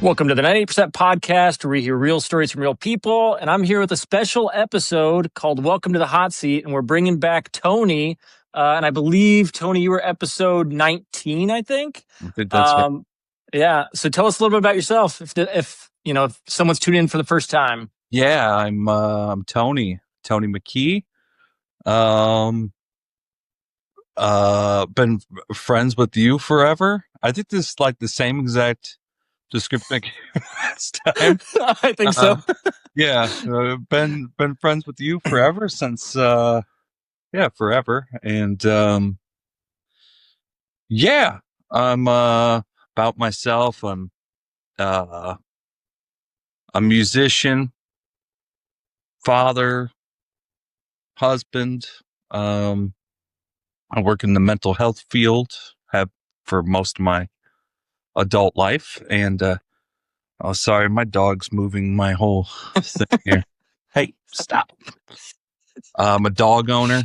Welcome to the 98% podcast, where we hear real stories from real people. And I'm here with a special episode called Welcome to the Hot Seat. And we're bringing back Tony. And I believe, Tony, you were episode 19, I think. I think that's right. Yeah. So tell us a little bit about yourself. If someone's tuning in for the first time. Yeah, I'm Tony McKee. Been friends with you forever. I think this is like the same exact description last time. I think so. Yeah, been friends with you forever since forever. And I'm about myself. I'm a musician, father, husband. I work in the mental health field, have for most of my adult life. And oh, sorry, my dog's moving my whole thing here. Hey, stop. I'm a dog owner.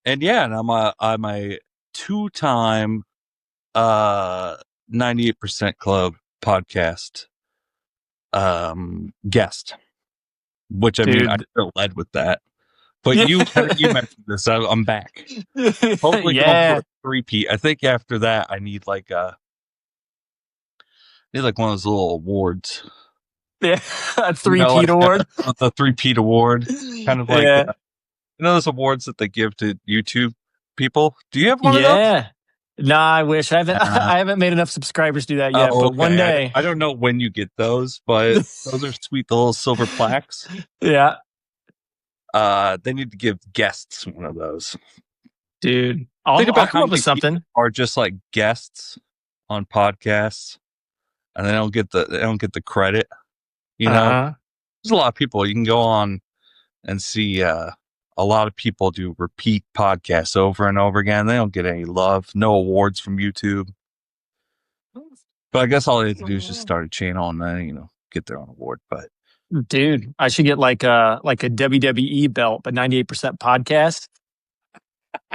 And I'm a two-time 98% Club podcast guest, which I mean, I still led with that, but you mentioned this. I'm back. Hopefully, going for a three-peat. I think after that, I need like one of those little awards. Yeah, a three-peat award. The three-peat award, kind of like those awards that they give to YouTube people. Do you have one of those? Yeah. Nah, I wish. I haven't made enough subscribers to do that yet, but one day. I don't know when you get those, but those are sweet, the little silver plaques. Yeah. They need to give guests one of those. Dude, I'll come up with something. Are just like guests on podcasts, and they don't get the credit. You know, there's a lot of people you can go on and see. A lot of people do repeat podcasts over and over again. They don't get any love, no awards from YouTube. But I guess all they have to do is just start a channel and then, get their own award. But dude, I should get like a WWE belt, but 98% podcast.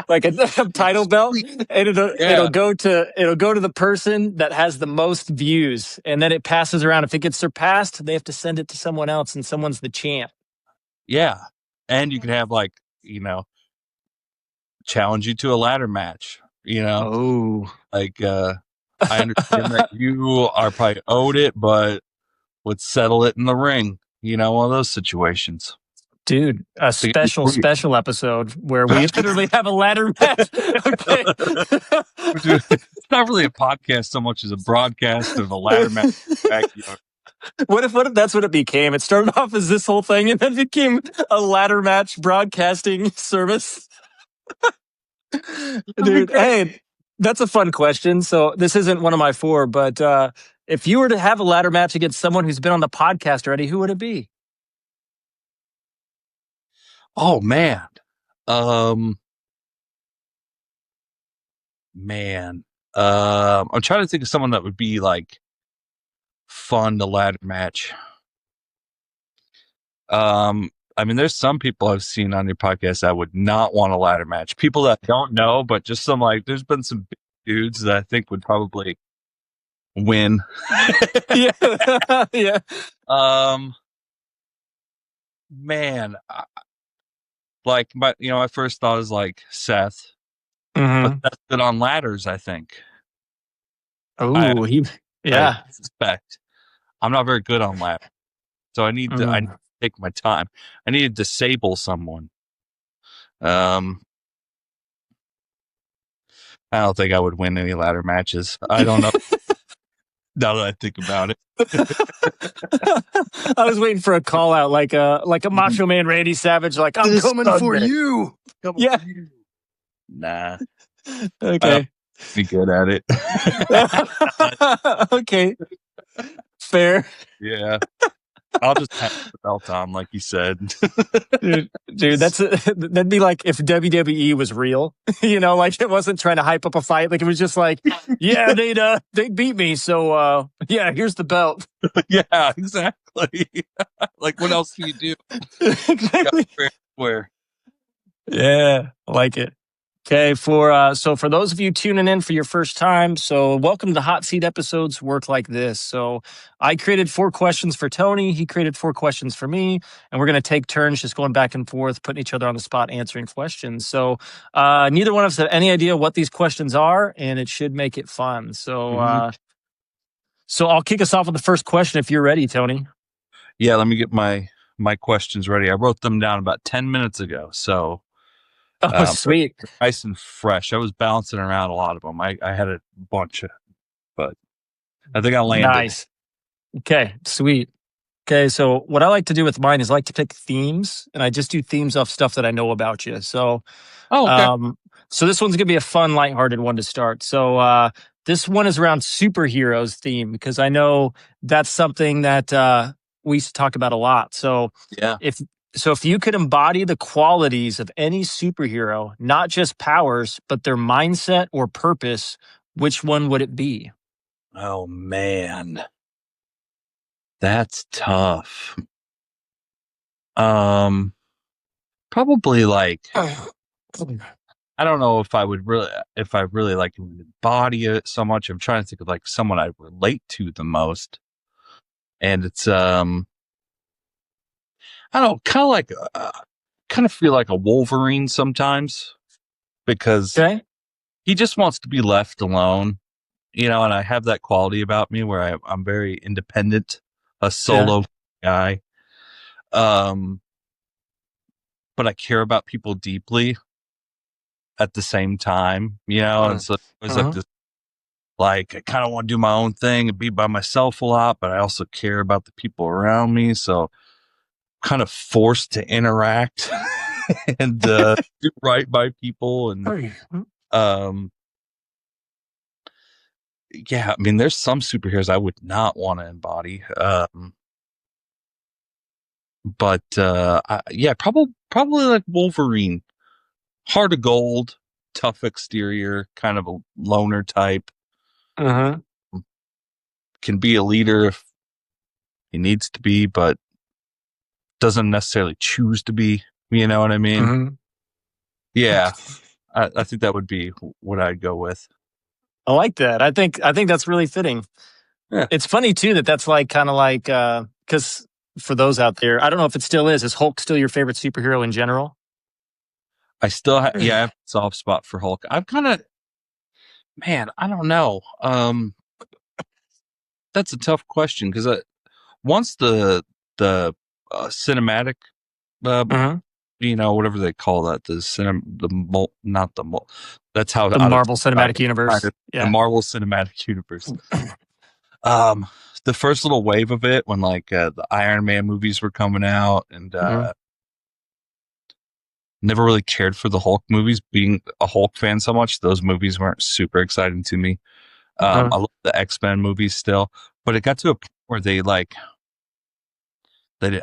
Like a title belt, and it'll go to the person that has the most views, and then it passes around. If it gets surpassed, they have to send it to someone else, and someone's the champ. Yeah. And you can have challenge you to a ladder match, Oh. Like, I understand that you are probably owed it, but would settle it in the ring, one of those situations. Dude, a special episode where we literally have a ladder match. Okay. Dude, it's not really a podcast so much as a broadcast of a ladder match. What if that's what it became? It started off as this whole thing and then became a ladder match broadcasting service. Dude, hey, that's a fun question. So this isn't one of my four, but if you were to have a ladder match against someone who's been on the podcast already, who would it be? Oh, man. I'm trying to think of someone that would be like fun to ladder match. I mean, there's some people I've seen on your podcast that would not want a ladder match. People that don't know, but just some there's been some big dudes that I think would probably win. Yeah. Man, my first thought is like Seth, but that's good on ladders, I think. Oh, I suspect. I'm not very good on ladders, so I need to take my time. I need to disable someone. I don't think I would win any ladder matches. I don't know. Now that I think about it. I was waiting for a call out like a Macho Man Randy Savage, like, I'm coming for you. Yeah. Nah. Okay. Be good at it. Okay. Fair. Yeah. I'll just have the belt on, like you said. Dude, that'd be like if WWE was real, like it wasn't trying to hype up a fight. Like it was just like, yeah, they beat me. So, yeah, here's the belt. Yeah, exactly. Like what else can you do? Exactly. Where? Yeah, I like it. Okay, so for those of you tuning in for your first time, so welcome to Hot Seat episodes work like this. So I created 4 questions for Tony, he created 4 questions for me, and we're going to take turns just going back and forth, putting each other on the spot, answering questions. So neither one of us have any idea what these questions are, and it should make it fun. So I'll kick us off with the first question if you're ready, Tony. Yeah, let me get my questions ready. I wrote them down about 10 minutes ago, so Oh, sweet. nice and fresh. I was bouncing around a lot of them. I had a bunch of, but I think I landed. Nice. Okay, sweet. Okay, so what I like to do with mine is I like to pick themes, and I just do themes off stuff that I know about you. So, Okay. so this one's gonna be a fun, lighthearted one to start. So, this one is around superheroes theme because I know that's something that we used to talk about a lot. So, Yeah. if you could embody the qualities of any superhero, not just powers, but their mindset or purpose, which one would it be? Oh man, that's tough. Probably like I don't know if I really like embody it so much. I'm trying to think of like someone I relate to the most, and it's I don't kind of feel like a Wolverine sometimes because Okay. he just wants to be left alone, and I have that quality about me where I'm very independent, a Yeah. solo guy. Um, but I care about people deeply at the same time, and so it's like Uh-huh. this, like I kind of want to do my own thing and be by myself a lot, but I also care about the people around me. So kind of forced to interact and do right by people. And um, yeah, I mean, there's some superheroes I would not want to embody. But yeah, probably like Wolverine, heart of gold, tough exterior, kind of a loner type. Uh-huh. Can be a leader if he needs to be, but doesn't necessarily choose to be. You know what I mean? Uh-huh. Yeah, I think that would be what I'd go with. I like that. I think that's really fitting. Yeah, It's funny too that that's like kind of like because for those out there, I don't know if it still is. Is Hulk still your favorite superhero in general? I still I have a soft spot for Hulk. I'm kind of man. I don't know. That's a tough question because once the cinematic Uh-huh. whatever they call that, not the mul, that's how The out of Marvel Cinematic Universe. the Yeah. Marvel Cinematic Universe. Um, the first little wave of it when like the Iron Man movies were coming out, and Uh-huh. never really cared for the Hulk movies. Being a Hulk fan so much, those movies weren't super exciting to me. Uh-huh. I love the X-Men movies still, but it got to a point where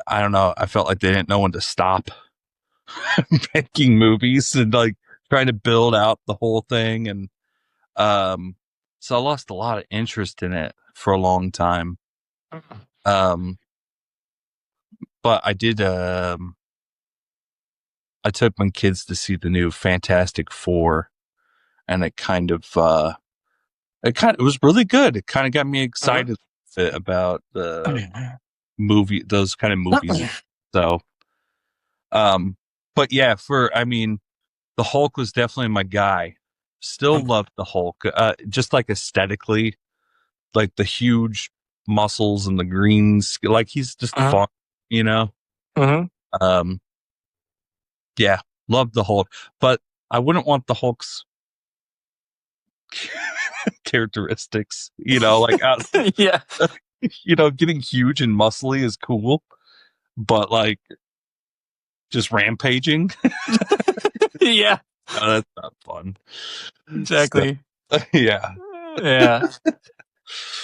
I don't know, I felt like they didn't know when to stop making movies and like trying to build out the whole thing, and so I lost a lot of interest in it for a long time. Um, but I did. I took my kids to see the new Fantastic Four, and it was really good. It kind of got me Uh-huh. excited about the those kind of movies. So, but yeah, I mean, the Hulk was definitely my guy. Still loved the Hulk, just like aesthetically, like the huge muscles and the greens. Like he's just Uh-huh. fun, you know. Uh-huh. Um, yeah, loved the Hulk, but I wouldn't want the Hulk's characteristics. Like Yeah. getting huge and muscly is cool, but like just rampaging, Yeah. that's not fun. So, Exactly. yeah. Yeah.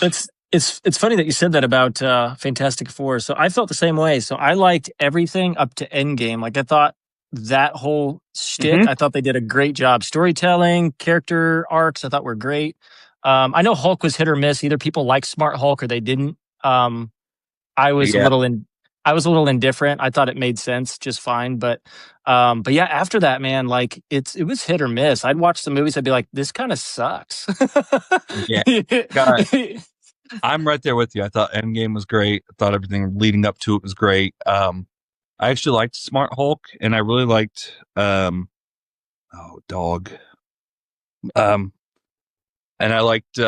It's funny that you said that about Fantastic Four. So I felt the same way. So I liked everything up to Endgame. Like I thought that whole shtick, Hmm. I thought they did a great job. Storytelling, character arcs, I thought were great. I know Hulk was hit or miss. Either people liked Smart Hulk or they didn't. I was a Yeah. little in. I was a little indifferent. I thought it made sense just fine, but yeah, after that, man, like it was hit or miss. I'd watch some movies, I'd be like, this kind of sucks. Yeah. God, I'm right there with you. I thought Endgame was great. I thought everything leading up to it was great. I actually liked Smart Hulk, and I really liked oh dog. And I liked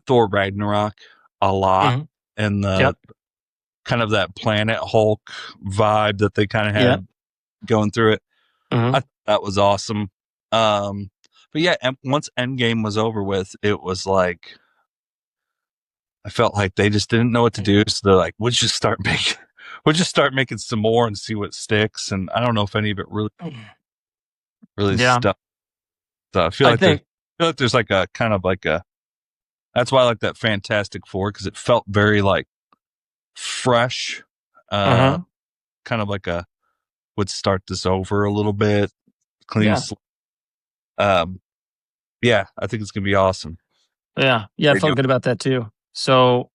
Thor Ragnarok a lot, Mhm. and the Yep. kind of that Planet Hulk vibe that they kind of Yep. had going through it. I Mhm. thought that was awesome. But yeah, once Endgame was over with, it was like I felt like they just didn't know what to do. So they're like, we'll just start making some more and see what sticks. And I don't know if any of it really Yeah. stuck. So I feel I like there's think like a kind of like a that's why I like that Fantastic Four, because it felt very like fresh, uh, uh-huh. kind of like a would start this over a little bit, clean. Yeah. Um, yeah, I think it's gonna be awesome. Yeah. Yeah, I They do. felt good about that too. So,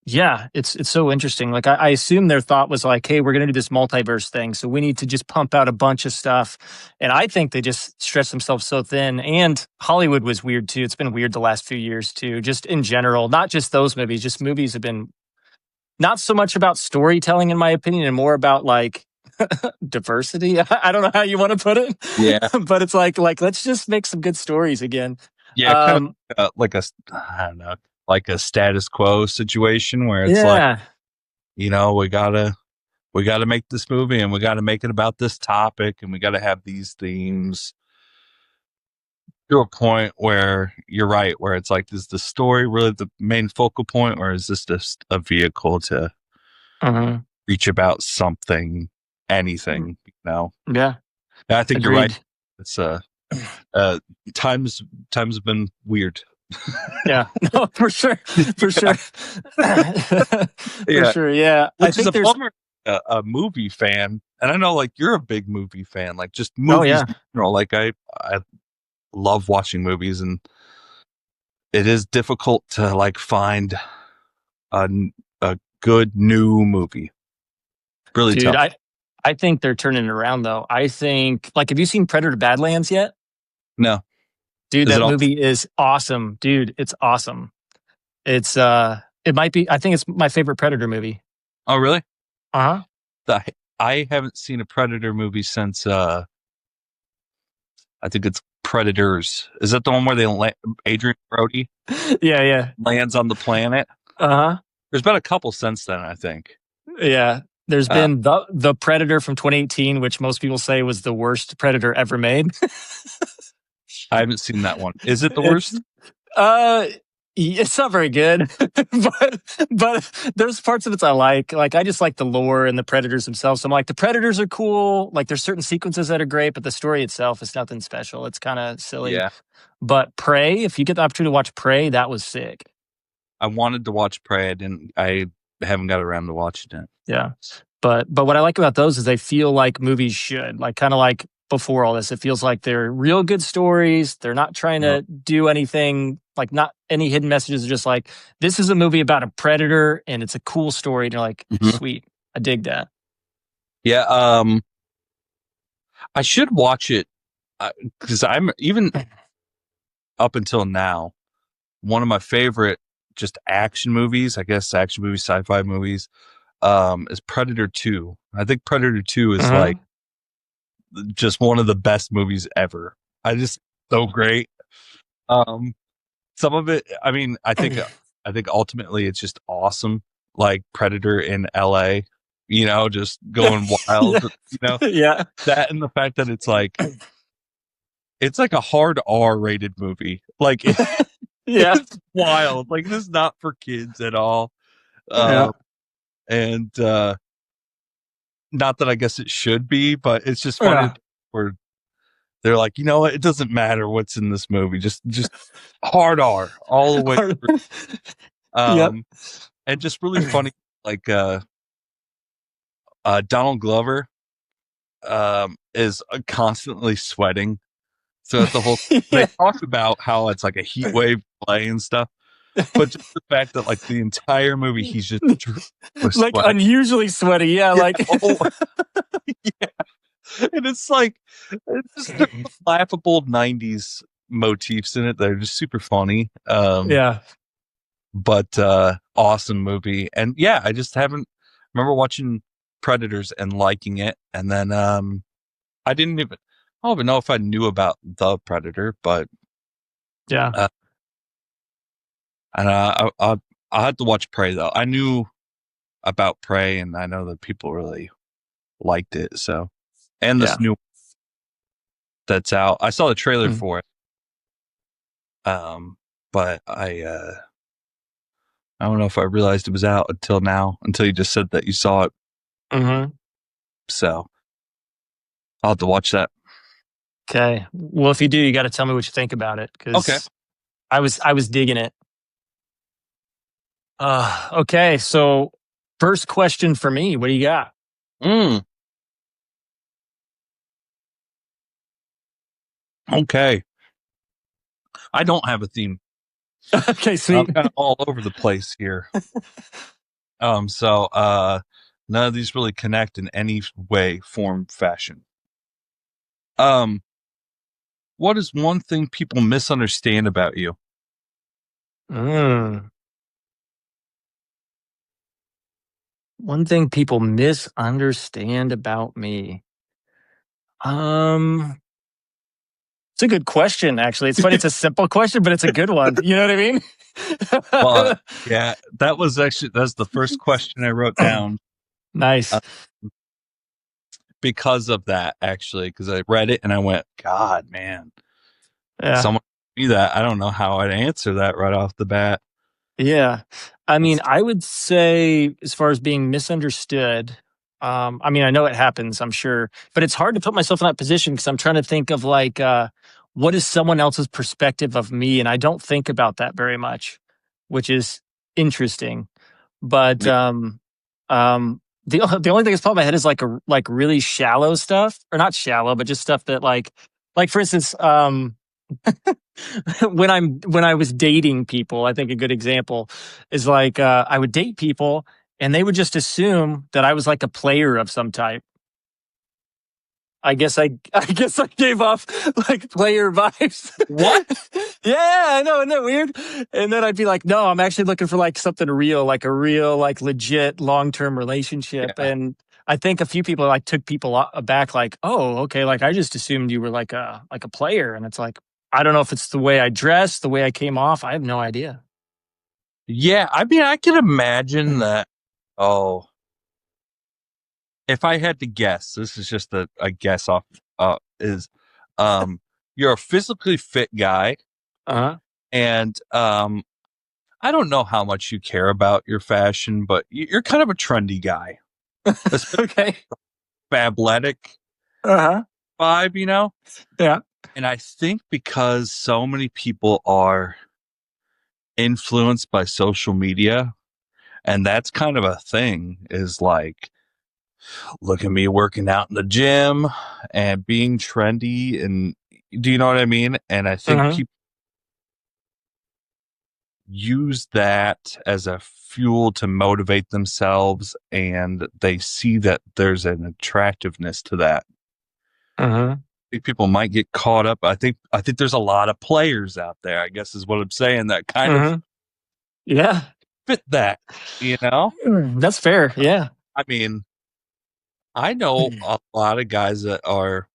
yeah, it's so interesting. Like I assume their thought was like, hey, we're gonna do this multiverse thing, so we need to just pump out a bunch of stuff. And I think they just stretched themselves so thin. And Hollywood was weird too. It's been weird the last few years too, just in general. Not just those movies, just movies have been not so much about storytelling, in my opinion, and more about like diversity. I don't know how you want to put it, Yeah, but it's like let's just make some good stories again. yeah, kind of Um, like a I don't know, like a status quo situation where it's like, yeah. we gotta make this movie and we gotta make it about this topic and we gotta have these themes to a point where you're right, where it's like, is the story really the main focal point, or is this just a vehicle to Uh-huh. reach about something, anything, you know? Yeah. And I think you're right. Agreed. It's uh times times have been weird. Yeah. No, for sure. For Yeah, sure. For yeah. sure. Yeah. I Which is think a there's. bummer. A movie fan, and I know like you're a big movie fan, like just Oh movies yeah. in general. Like I love watching movies, and it is difficult to like find a good new movie. Really Dude, tough. I think they're turning it around though. I think like have you seen Predator Badlands yet? No, Dude, is it that all? movie is awesome. Dude, it's awesome. It might be I think it's my favorite Predator movie. Oh, really? Uh-huh. I I haven't seen a Predator movie since I think it's Predators. Is that the one where Adrian Brody Yeah, yeah. lands on the planet? Uh-huh. There's been a couple since then, I think. Yeah. There's Uh, been the Predator from 2018, which most people say was the worst Predator ever made. I haven't seen that one. Is it the It's worst? uh it's not very good. But there's parts of it I like. Like I just like the lore and the predators themselves. So I'm like the predators are cool. Like there's certain sequences that are great, but the story itself is nothing special. It's kind of silly. Yeah. But Prey, if you get the opportunity to watch Prey, that was sick. I wanted to watch Prey. I haven't got around to watching it. Yeah. But what I like about those is they feel like movies should. Like kind of like before all this, it feels like they're real good stories. They're not trying Uh, to do anything like not any hidden messages. Just like this is a movie about a predator and it's a cool story. And you're like, mhm. sweet, I dig that. Yeah. I should watch it because I'm even up until now one of my favorite just action movies. I guess action movies, sci-fi movies. Is Predator 2. I think Predator 2 is Uh-huh. like just one of the best movies ever. I just so great. Um, some of it, I mean, I think ultimately it's just awesome. Like Predator in LA, just going Yeah, wild, yeah, that and the fact that it's like a hard R rated movie. Like yeah, it's wild. Like this is not for kids at all. yeah. Um, and not that I guess it should be, but it's just funny Yeah. where they're like, you know what? It doesn't matter what's in this movie. Just hard R all the way through. Yep. And just really funny, like Donald Glover is constantly sweating. So at the whole they talk about how it's like a heat wave play and stuff. But just the fact that like the entire movie he's just like sweat. unusually sweaty. Yeah, like yeah. And it's like it's just laughable 90s motifs in it. They're just super funny. Yeah. But awesome movie. And yeah, I just haven't remember watching Predators and liking it. And then I don't even know if I knew about The Predator, but Yeah. and I had to watch Prey though. I knew about Prey, and I know that people really liked it. So, and this new that's out. I saw the trailer for it. But I don't know if I realized it was out until now, until you just said that you saw it. Mm-hmm. So I'll have to watch that. Okay. Well, if you do, you got to tell me what you think about it, because I was digging it. Okay. So first question for me, what do you got? Okay. I don't have a theme. Okay, sweet. I'm kind of all over the place here. So none of these really connect in any way, form, fashion. What is one thing people misunderstand about you? One thing people misunderstand about me. It's a good question, actually. It's funny. It's a simple question, but it's a good one. You know what I mean? Well, yeah, that's the first question I wrote down. Nice. Because of that, actually, because I read it and I went, God, man. Yeah. Someone me that. I don't know how I'd answer that right off the bat. Yeah. I mean, I would say, as far as being misunderstood, I mean, I know it happens, I'm sure, but it's hard to put myself in that position because I'm trying to think of like, what is someone else's perspective of me? And I don't think about that very much, which is interesting. But the only thing that's popped in my head is like really shallow stuff, or not shallow, but just stuff that like for instance, when I was dating people, I think a good example is like I would date people and they would just assume that I was like a player of some type. I guess I gave off like player vibes. What? Yeah, I know, isn't that weird? And then I'd be like, no, I'm actually looking for like something real, like a real, like legit long-term relationship. Yeah. And I think a few people like took people aback, like, oh, okay, like I just assumed you were like a player. And it's like, I don't know if it's the way I dressed, the way I came off. I have no idea. Yeah, I mean, I can imagine that. Oh, if I had to guess, this is just a guess off. You're a physically fit guy, and I don't know how much you care about your fashion, but you're kind of a trendy guy. Okay. Fabletic vibe, you know? Yeah. And I think because so many people are influenced by social media, and that's kind of a thing, is like, look at me working out in the gym and being trendy. And do you know what I mean? And I think people use that as a fuel to motivate themselves, and they see that there's an attractiveness to that. I think people might get caught up. I think there's a lot of players out there, I guess is what I'm saying, that kind of fit that, you know? That's fair. Yeah. I mean, I know a lot of guys that are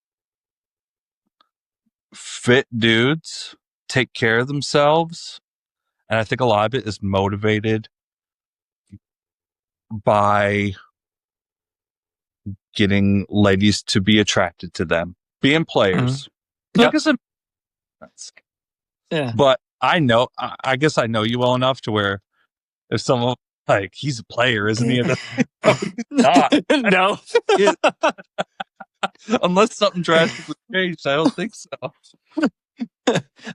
fit dudes, take care of themselves, and I think a lot of it is motivated by getting ladies to be attracted to them, being players. Like I said, but I guess I know you well enough to where if someone like, he's a player, isn't he? No, he's not. No. Unless something drastically changed, I don't think so.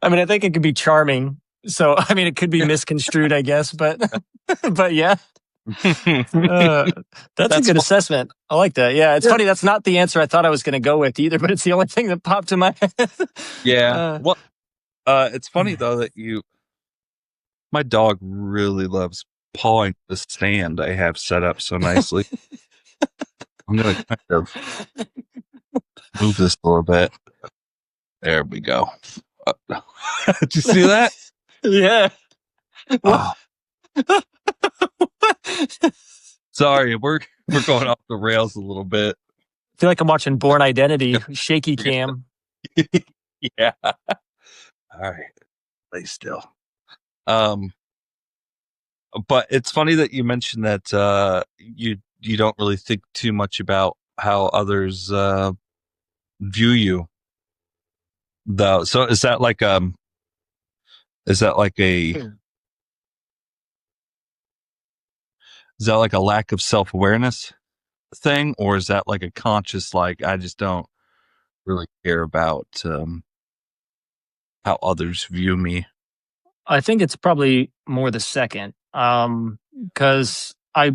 I mean, I think it could be charming. So, I mean, it could be misconstrued, I guess, but yeah. That's a good assessment. I like that. Yeah, it's funny. That's not the answer I thought I was going to go with either, but it's the only thing that popped in my head. Yeah. Well, it's funny though that My dog really loves pawing the stand I have set up so nicely. I'm going to kind of move this a little bit. There we go. Did you see that? Yeah. Oh, sorry, we're going off the rails a little bit. I feel like I'm watching Born Identity, shaky cam. Yeah. All right. Lay still. But it's funny that you mentioned that you don't really think too much about how others view you, though. So is that like a is that like a lack of self-awareness thing, or is that like a conscious, like, I just don't really care about how others view me? I think it's probably more the second. Because I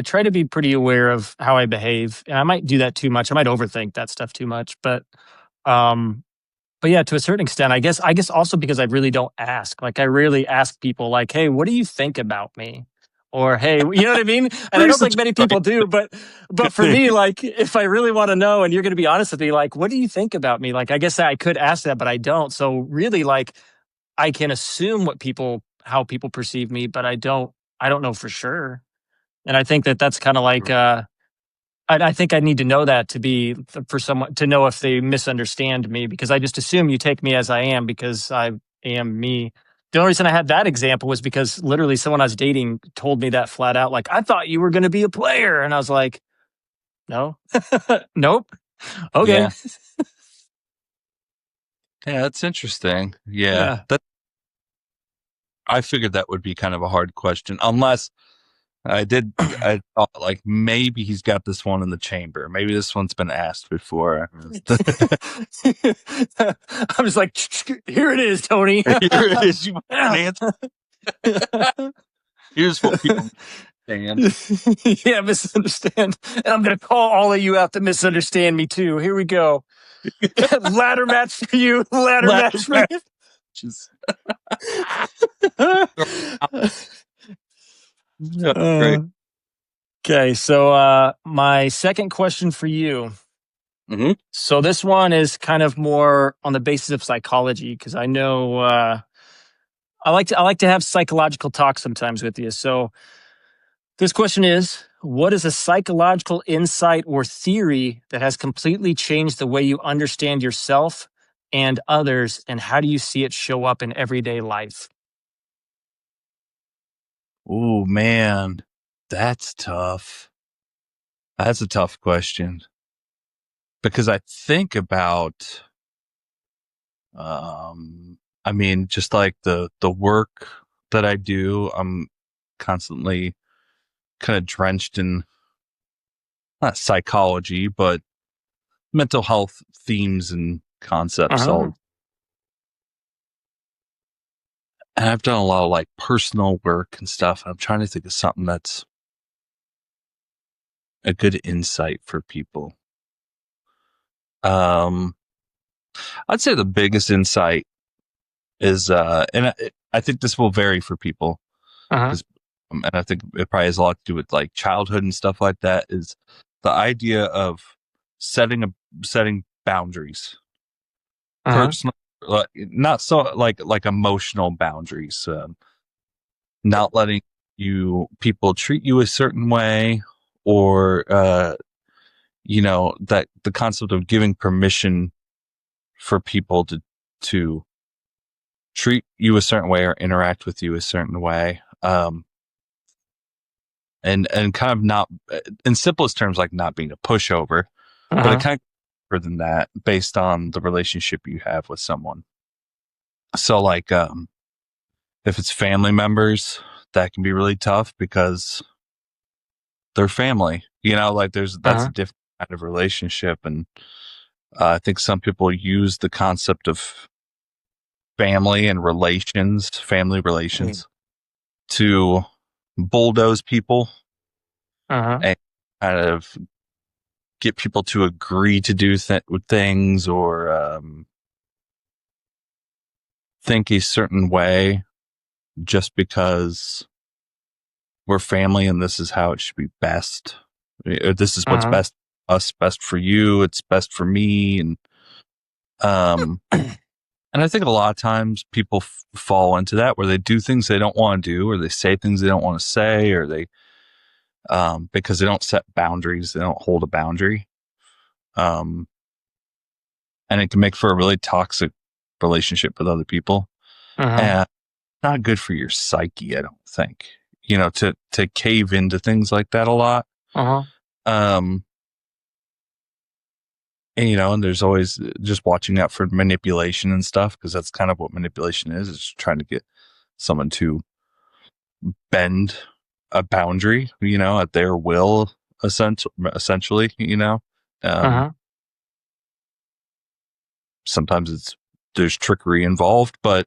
try to be pretty aware of how I behave, and I might do that too much. I might overthink that stuff too much, um, but yeah, to a certain extent, I guess also because I really don't ask. Like, I rarely ask people, like, "Hey, what do you think about me?" Or, "Hey," you know what I mean? And I You're don't think such many a people do, but for me, like, if I really want to know, and you're going to be honest with me, like, "What do you think about me?" Like, I guess I could ask that, but I don't. So really, like, I can assume how people perceive me, but I don't know for sure. And I think that that's kind of like I think I need to know that for someone to know if they misunderstand me, because I just assume you take me as I am because I am me. The only reason I had that example was because literally someone I was dating told me that flat out, like, "I thought you were going to be a player," and I was like, "No, nope, okay, Yeah. Yeah, that's interesting. Yeah. yeah." That I figured that would be kind of a hard question, unless I thought like maybe he's got this one in the chamber. Maybe this one's been asked before. I'm just like, "Here it is, Tony." Here it is. You want an answer? Here's what people understand. Yeah, misunderstand. And I'm going to call all of you out to misunderstand me too. Here we go. Ladder match for you. Ladder Ladder match for you. matches. Yeah, great. Okay, so my second question for you. Mm-hmm. So this one is kind of more on the basis of psychology, because I know I like to have psychological talk sometimes with you. So this question is: what is a psychological insight or theory that has completely changed the way you understand yourself and others, and how do you see it show up in everyday life? Oh man, that's tough. That's a tough question because I think about, I mean, just like the work that I do, I'm constantly kind of drenched in not psychology, but mental health themes and concepts. Uh-huh. And I've done a lot of like personal work and stuff. I'm trying to think of something that's a good insight for people. Um, I'd say the biggest insight is, I think this will vary for people Uh-huh. because, and I think it probably has a lot to do with like childhood and stuff like that. Is the idea of setting boundaries, Uh-huh. personal, like, not so like emotional boundaries, not letting people treat you a certain way, or that the concept of giving permission for people to treat you a certain way or interact with you a certain way, and kind of not, in simplest terms, like not being a pushover, but it Uh-huh. kind of deeper than that based on the relationship you have with someone. So like, if it's family members, that can be really tough because they're family, like that's a Uh-huh. different kind of relationship. And I think some people use the concept of family relations to bulldoze people Uh-huh. and kind of get people to agree to do things, or think a certain way. just because we're family and this is how it should be best. This is what's best us, best for you. It's best for me. And I think a lot of times people fall into that where they do things they don't want to do, or they say things they don't want to say, or they, because they don't set boundaries, they don't hold a boundary. And it can make for a really toxic relationship with other people. And not good for your psyche, I don't think, to cave into things like that a lot. And there's always just watching out for manipulation and stuff, because that's kind of what manipulation is trying to get someone to bend a boundary, at their will, essentially, sometimes there's trickery involved, but,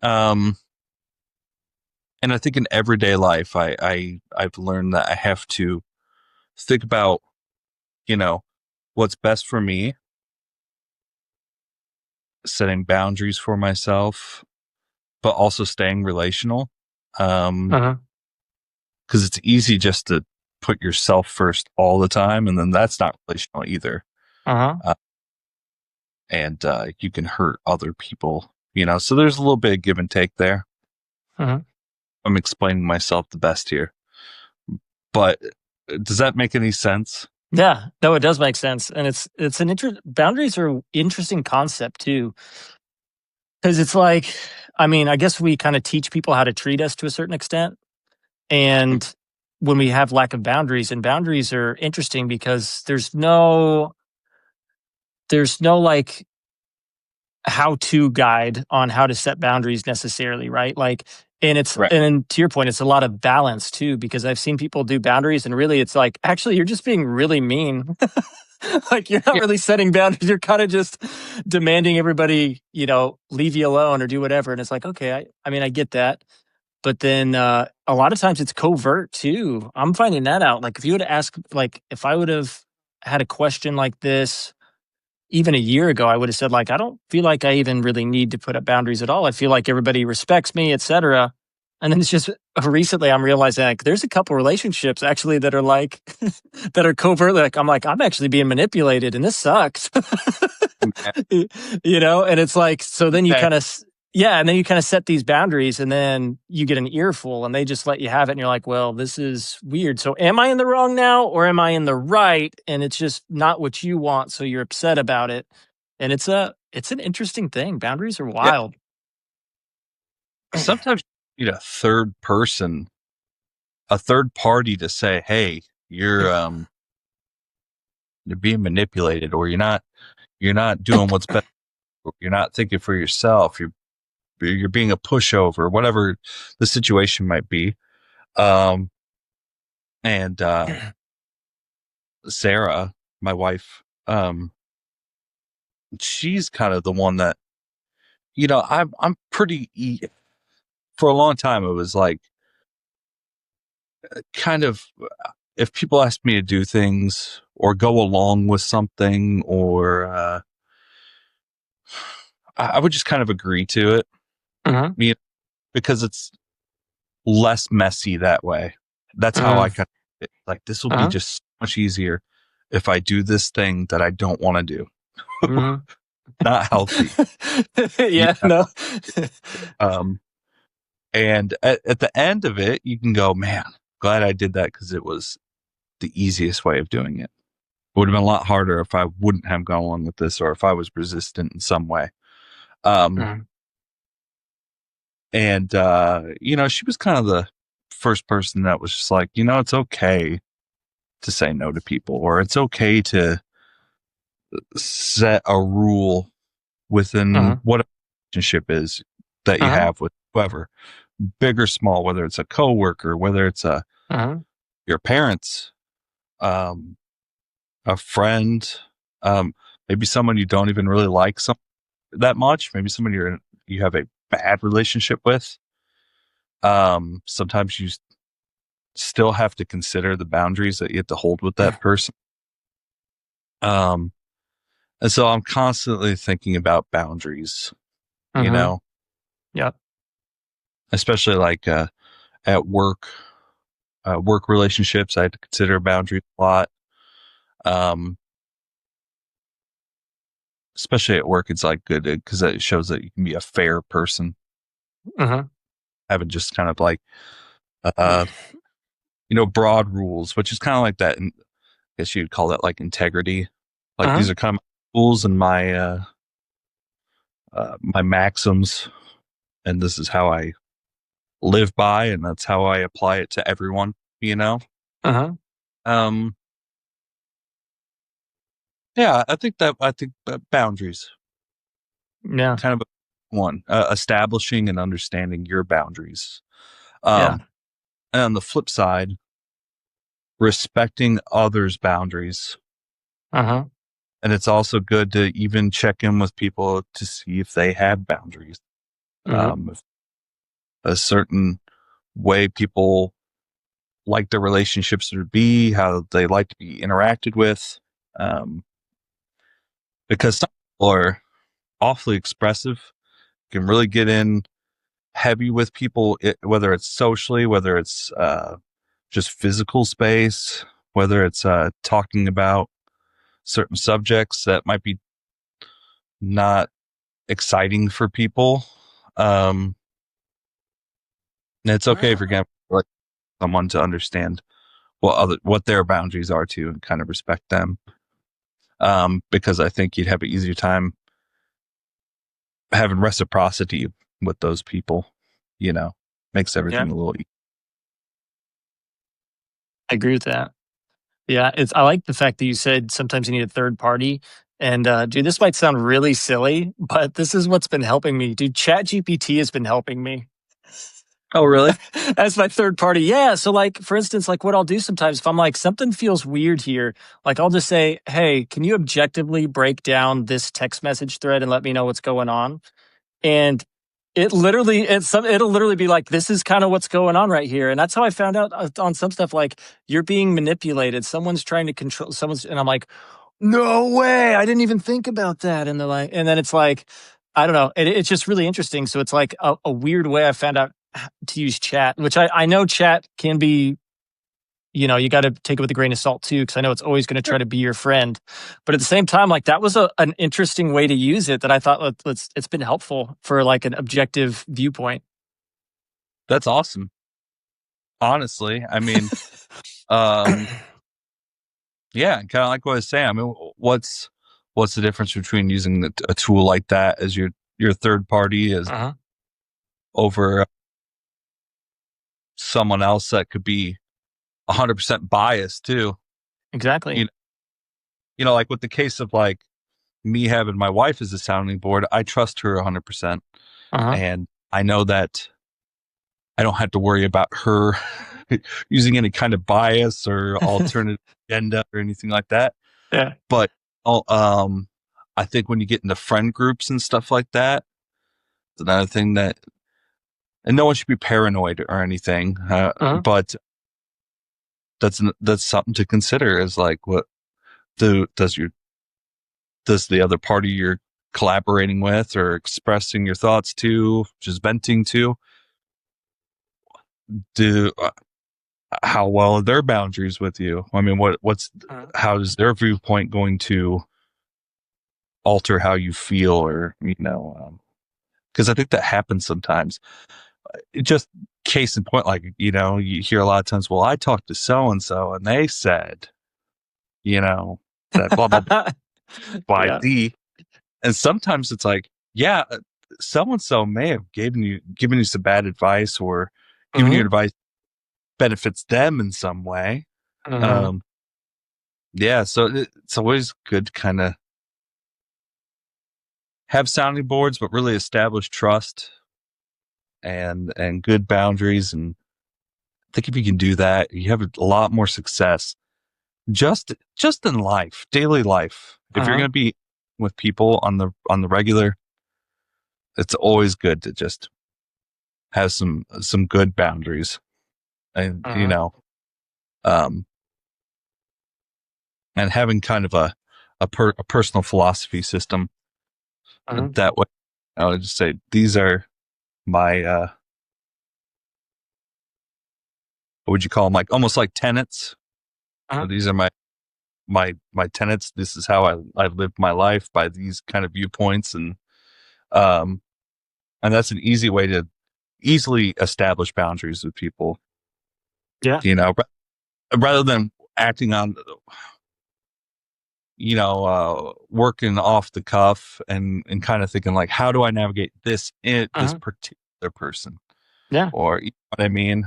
and I think in everyday life, I've learned that I have to think about, what's best for me, setting boundaries for myself, but also staying relational. Because it's easy just to put yourself first all the time, and then that's not relational either. And you can hurt other people, so there's a little bit of give and take there. I'm explaining myself the best here, but does that make any sense? Yeah, no, it does make sense. And it's boundaries are an interesting concept too. Because it's like, I mean, I guess we kind of teach people how to treat us to a certain extent. And when we have lack of boundaries, and boundaries are interesting because there's no like how-to guide on how to set boundaries necessarily, right? Like, and it's Right. And to your point, it's a lot of balance too, because I've seen people do boundaries and really it's like, actually, you're just being really mean. Like, you're not really setting boundaries. You're kind of just demanding everybody, leave you alone or do whatever. And it's like, okay, I mean, I get that. But then a lot of times it's covert too. I'm finding that out. Like, if you would ask, like, if I would have had a question like this even a year ago, I would have said, like, I don't feel like I even really need to put up boundaries at all. I feel like everybody respects me, etc. And then it's just recently I'm realizing, like, there's a couple relationships actually that are like that are covertly like, I'm actually being manipulated and this sucks. And it's like, so then you kind of and then you kind of set these boundaries, and then you get an earful and they just let you have it, and you're like, well, this is weird. So am I in the wrong now, or am I in the right? And it's just not what you want, so you're upset about it. And it's an interesting thing. Boundaries are wild. Sometimes you need a third party to say, hey, you're being manipulated, or you're not doing what's best, or you're not thinking for yourself, you're being a pushover, whatever the situation might be. And Sarah, my wife, she's kind of the one that, I'm pretty, for a long time, it was like, kind of, if people ask me to do things or go along with something, or I would just kind of agree to it, because it's less messy that way. That's how I kind of, like, this will be just so much easier if I do this thing that I don't want to do. Not healthy. No. And at the end of it, you can go, man, glad I did that, because it was the easiest way of doing it. It would have been a lot harder if I wouldn't have gone along with this, or if I was resistant in some way. And, she was kind of the first person that was just like, it's okay to say no to people, or it's okay to set a rule within what a relationship is that you have with whoever, big or small, whether it's a coworker, whether it's your parents, a friend, maybe someone you don't even really like that much, maybe someone you have a bad relationship with. Sometimes you still have to consider the boundaries that you have to hold with that person. And so I'm constantly thinking about boundaries, Yeah. especially like at work, work relationships. I had to consider boundaries a lot. Um, especially at work, it's like good because it shows that you can be a fair person. Uh-huh. Having just kind of like, uh, broad rules, which is kind of like that. I guess you'd call that like integrity. Like Uh-huh. these are kind of my rules and my maxims, and this is how I live by, and that's how I apply it to everyone. You know. Uh-huh. Um, yeah, I think that boundaries Yeah. kind of one establishing and understanding your boundaries. Yeah. And on the flip side, respecting others' boundaries. Uh-huh. And it's also good to even check in with people to see if they have boundaries. Mm-hmm. If a certain way people like their relationships to be, how they like to be interacted with. Um, because some people are awfully expressive, can really get in heavy with people, whether it's socially, whether it's just physical space, whether it's talking about certain subjects that might be not exciting for people. And it's okay for like someone to understand what their boundaries are too, and kind of respect them. Because I think you'd have an easier time having reciprocity with those people. Makes Yeah. everything a little. I agree with that. Yeah, I like the fact that you said sometimes you need a third party. And dude, this might sound really silly, but this is what's been helping me. Dude, ChatGPT has been helping me. Oh, really? As my third party. Yeah. So like for instance, like what I'll do sometimes if I'm like something feels weird here, like I'll just say, "Hey, can you objectively break down this text message thread and let me know what's going on?" And it'll literally be like, this is kind of what's going on right here. And that's how I found out on some stuff, like you're being manipulated, someone's trying to control someone's, and I'm like, no way, I didn't even think about that. And they're like, and then it's like, I don't know, it's just really interesting. So it's like a weird way I found out to use chat, which I know chat can be, you got to take it with a grain of salt too, because I know it's always going to try to be your friend. But at the same time, like that was an interesting way to use it that I thought it's been helpful for like an objective viewpoint. That's awesome. Honestly, I mean, um, yeah, kind of like what I was saying. I mean, what's the difference between using a tool like that as your third party as Uh-huh. over someone else that could be 100% biased too? Exactly. You know, like with the case of like me having my wife as a sounding board, I trust her 100%, Uh-huh. and I know that I don't have to worry about her using any kind of bias or alternative agenda or anything like that. Yeah. But oh, I think when you get into friend groups and stuff like that, it's another thing that, and no one should be paranoid or anything, Uh-huh. but that's something to consider. Is like, what does the other party you're collaborating with or expressing your thoughts to, just venting to, do how well are their boundaries with you? I mean, Uh-huh. how is their viewpoint going to alter how you feel, or because I think that happens sometimes. It just case in point, like you hear a lot of times, well, I talked to so and so, and they said, that blah blah blah by Yeah. Z, and sometimes it's like, yeah, so and so may have given you some bad advice, or given you Uh-huh. advice benefits them in some way. Uh-huh. Um, yeah, so it's always good to kind of have sounding boards, but really establish trust and good boundaries. And I think if you can do that, you have a lot more success just in life, daily life. If you're Uh-huh. going to be with people on the regular, it's always good to just have some good boundaries, and Uh-huh. um, and having kind of a personal philosophy system. Uh-huh. That way, I would just say these are my what would you call them? Like almost like tenets. Uh-huh. These are my tenets. This is how I live my life by these kind of viewpoints, um, and that's an easy way to easily establish boundaries with people. Yeah. Rather than acting on, working off the cuff and kind of thinking like, how do I navigate this this Uh-huh. particular person, Yeah. or you know what I mean?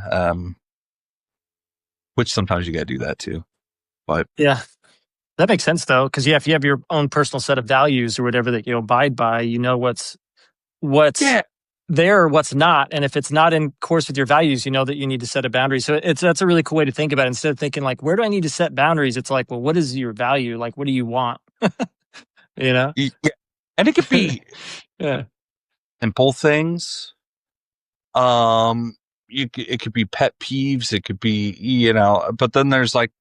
Which sometimes you got to do that too, but Yeah. That makes sense though, because yeah, if you have your own personal set of values or whatever that you abide by, you know what's yeah, there or what's not. And if it's not in course with your values, you know that you need to set a boundary. So that's a really cool way to think about it. Instead of thinking like, where do I need to set boundaries? It's like, well, what is your value? Like, what do you want? You know? yeah, and it could be Yeah. simple things. It could be pet peeves. It could be, but then there's like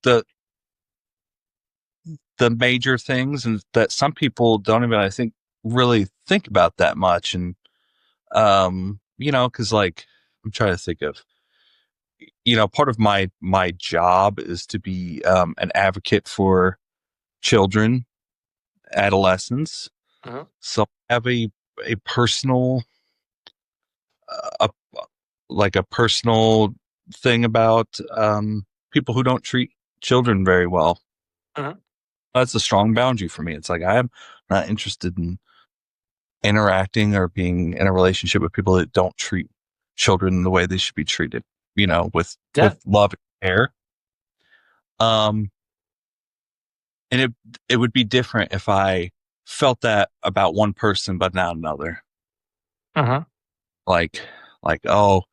the major things, and that some people don't even, I think, really think about that much. And, cause like, I'm trying to think of, part of my job is to be, an advocate for children, adolescents. Uh-huh. So I have a personal, a like a personal thing about people who don't treat children very well. Uh-huh. That's a strong boundary for me. It's like I'm not interested in interacting or being in a relationship with people that don't treat children the way they should be treated, Yeah. with love and care. Um and it would be different if I felt that about one person but not another. Uh-huh. like oh,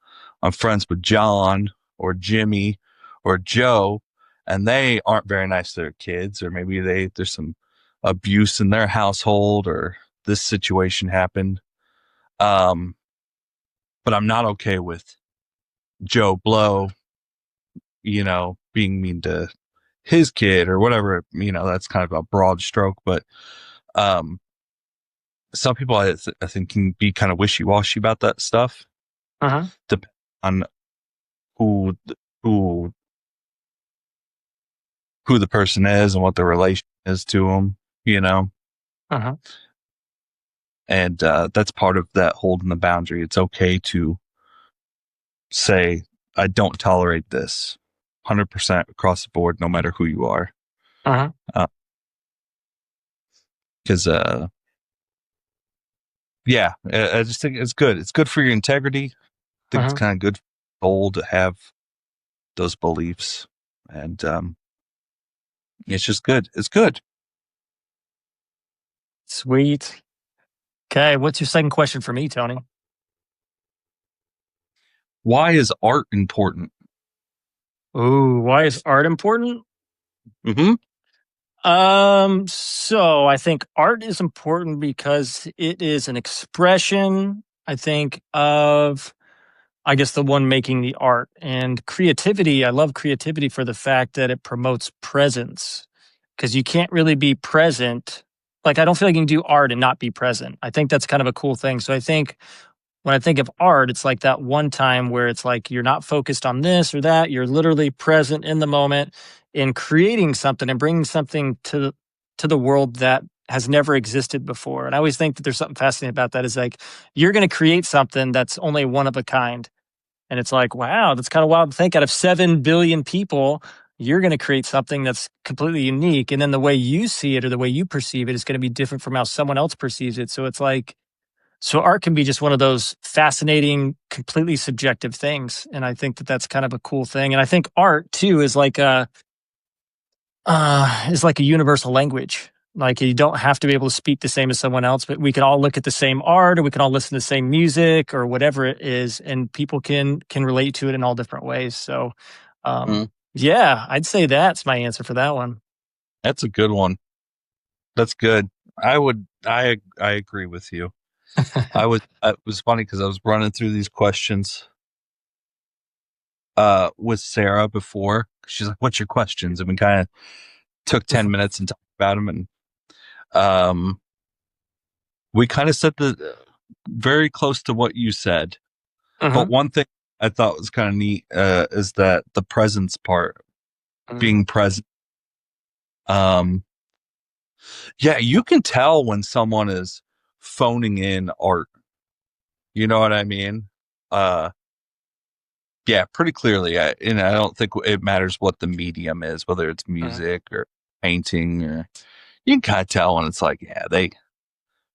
I'm friends with John or Jimmy or Joe, and they aren't very nice to their kids, or maybe there's some abuse in their household, or this situation happened. um but I'm not okay with Joe Blow, being mean to his kid or whatever. That's kind of a broad stroke, but um some people I think can be kind of wishy-washy about that stuff, Uh-huh. depending on who who who the person is and what the relation is to them, Uh-huh. and that's part of that holding the boundary. It's okay to say, I don't tolerate this 100% across the board, no matter who you are. Uh-huh. Because, yeah, I just think it's good. It's good for your integrity. I think it's Uh-huh. kind of good for the soul to have those beliefs. And it's just good. It's good. Sweet. Okay. What's your second question for me, Tony? Why is art important? Ooh, why is art important? Mm-hmm. So I think art is important because it is an expression, I think, of, I guess, the one making the art. And creativity, I love creativity for the fact that it promotes presence, because you can't really be present. Like, I don't feel like you can do art and not be present. I think that's kind of a cool thing. So I think when I think of art, it's like that one time where it's like you're not focused on this or that. You're literally present in the moment in creating something and bringing something to the world that has never existed before. And I always think that there's something fascinating about that. Is like you're going to create something that's only one of a kind, and it's like, wow, that's kind of wild to think. Out of 7 billion people, you're going to create something that's completely unique, and then the way you see it or the way you perceive it is going to be different from how someone else perceives it. So it's like, so art can be just one of those fascinating, completely subjective things, and I think that that's kind of a cool thing. And I think art too is like a universal language. Like you don't have to be able to speak the same as someone else, but we can all look at the same art, or we can all listen to the same music, or whatever it is, and people can relate to it in all different ways. So, Mm. yeah, I'd say that's my answer for that one. That's a good one. That's good. I agree with you. It was funny because I was running through these questions with Sarah before. She's like, "What's your questions?" And we kind of took 10 minutes and talked about them, and um we kind of said the very close to what you said. Uh-huh. But one thing I thought was kind of neat is that the presence part, being present. Yeah, you can tell when someone is phoning in art. You know what I mean? Yeah, pretty clearly. I don't think it matters what the medium is, whether it's music or painting, or you can kind of tell when it's like, yeah,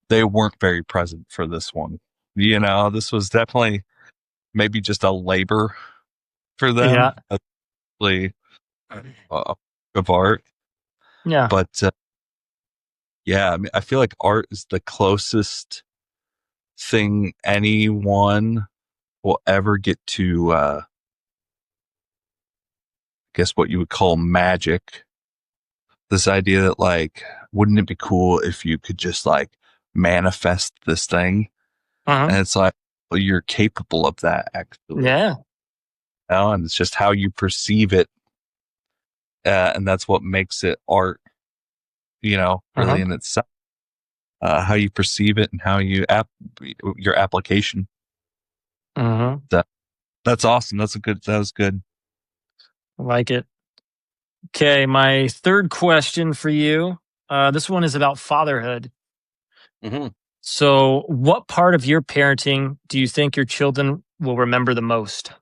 they weren't very present for this one. This was definitely maybe just a labor for them, Yeah. especially of art. Yeah. But yeah, I mean, I feel like art is the closest thing anyone will ever get to, I guess what you would call magic. This idea that, like, wouldn't it be cool if you could just like manifest this thing? And it's like, well, you're capable of that actually. Yeah. And it's just how you perceive it. And that's what makes it art, really in itself. How you perceive it and how you your application. That's awesome. That was good. I like it. Okay, my third question for you. This one is about fatherhood. So, what part of your parenting do you think your children will remember the most?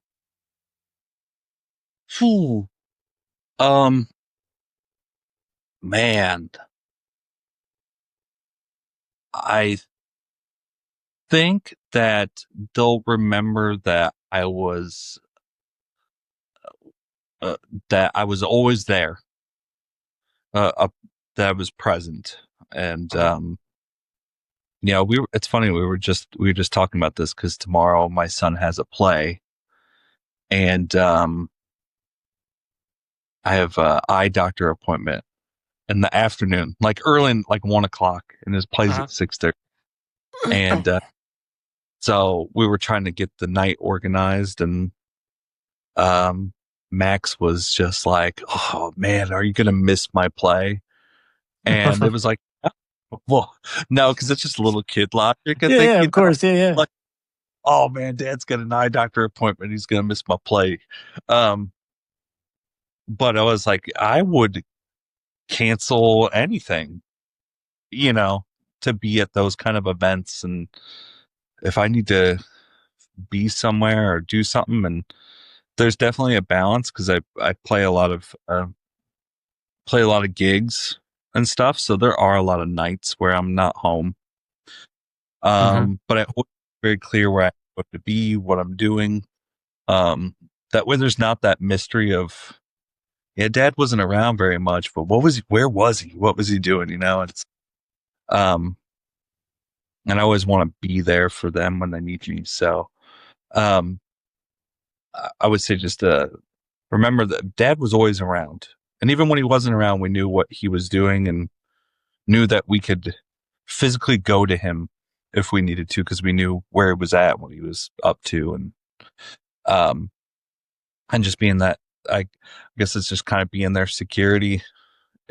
Phew. Man, I think that they'll remember that I was always there, that I was present, and it's funny, we were just talking about this because tomorrow my son has a play, and I have a eye doctor appointment in the afternoon, like early, like 1:00, and his play's at 6:30, and so we were trying to get the night organized, and Max was just like, "Oh man, are you gonna miss my play?" And it was like, well, no, because it's just little kid logic. I think, Yeah, of course. Yeah. like, oh man, Dad's got an eye doctor appointment. He's gonna miss my play. But I was like, I would cancel anything, to be at those kind of events, and if I need to be somewhere or do something, and there's definitely a balance because I play a lot of gigs and stuff, so there are a lot of nights where I'm not home. But I always very clear where I have to be, what I'm doing. That way there's not that mystery of, yeah, Dad wasn't around very much, but where was he? What was he doing? It's, and I always want to be there for them when they need me. So, I would say just, remember that Dad was always around. And even when he wasn't around, we knew what he was doing and knew that we could physically go to him if we needed to, because we knew where he was at, what he was up to. And just being that, I guess it's just kind of being their security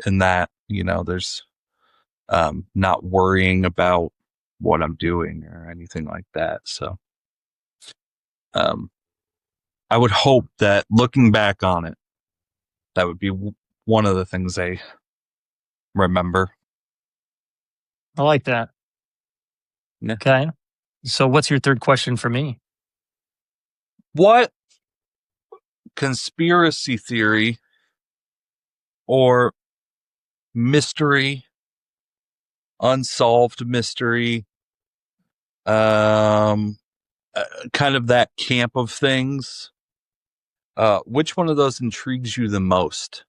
in that, there's, not worrying about what I'm doing or anything like that. So, I would hope that looking back on it, that would be one of the things they remember. I like that. Yeah. Okay. So, what's your third question for me? What conspiracy theory or mystery, unsolved mystery, kind of that camp of things, which one of those intrigues you the most?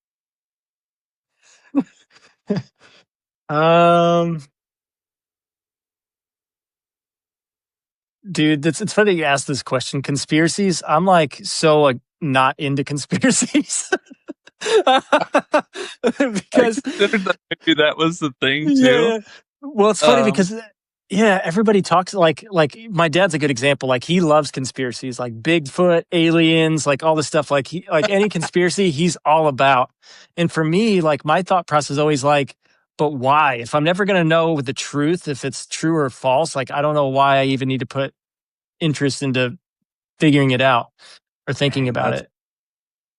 um, Dude, it's funny you asked this question. Conspiracies, I'm like so like not into conspiracies. Because maybe that was the thing too. yeah. Well, it's funny because yeah, everybody talks like my dad's a good example. Like he loves conspiracies, like Bigfoot, aliens, like all this stuff. Like he like any conspiracy, he's all about. And for me, like my thought process is always like, but why? If I'm never gonna know the truth, if it's true or false, like I don't know why I even need to put interest into figuring it out or thinking about it.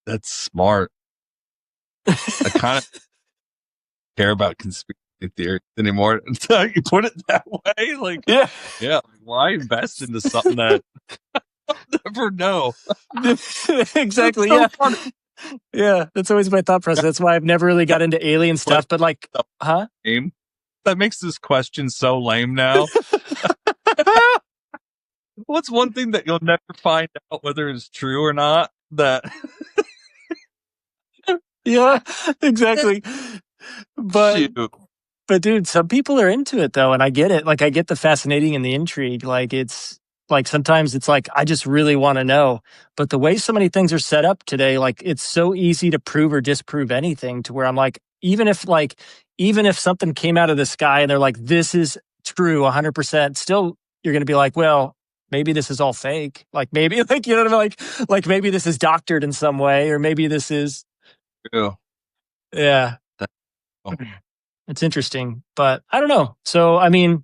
That's smart. I kind of care about conspiracy theories anymore until you put it that way. Like, yeah, why invest into something that I'll never know? Exactly. So Yeah. funny. Yeah. That's always my thought process. That's why I've never really got into alien stuff, but like, huh? That makes this question so lame now. What's one thing that you'll never find out whether it's true or not? That Yeah, exactly. But shoot. But dude, some people are into it though, and I get it. Like I get the fascinating and the intrigue. Like it's like sometimes it's like I just really want to know. But the way so many things are set up today, like it's so easy to prove or disprove anything to where I'm like even if something came out of the sky and they're like this is true 100%, still you're going to be like, well, maybe this is all fake. Like maybe like you know what I mean? Like maybe this is doctored in some way or maybe this is True. yeah. Oh. It's interesting, but I don't know. So, I mean,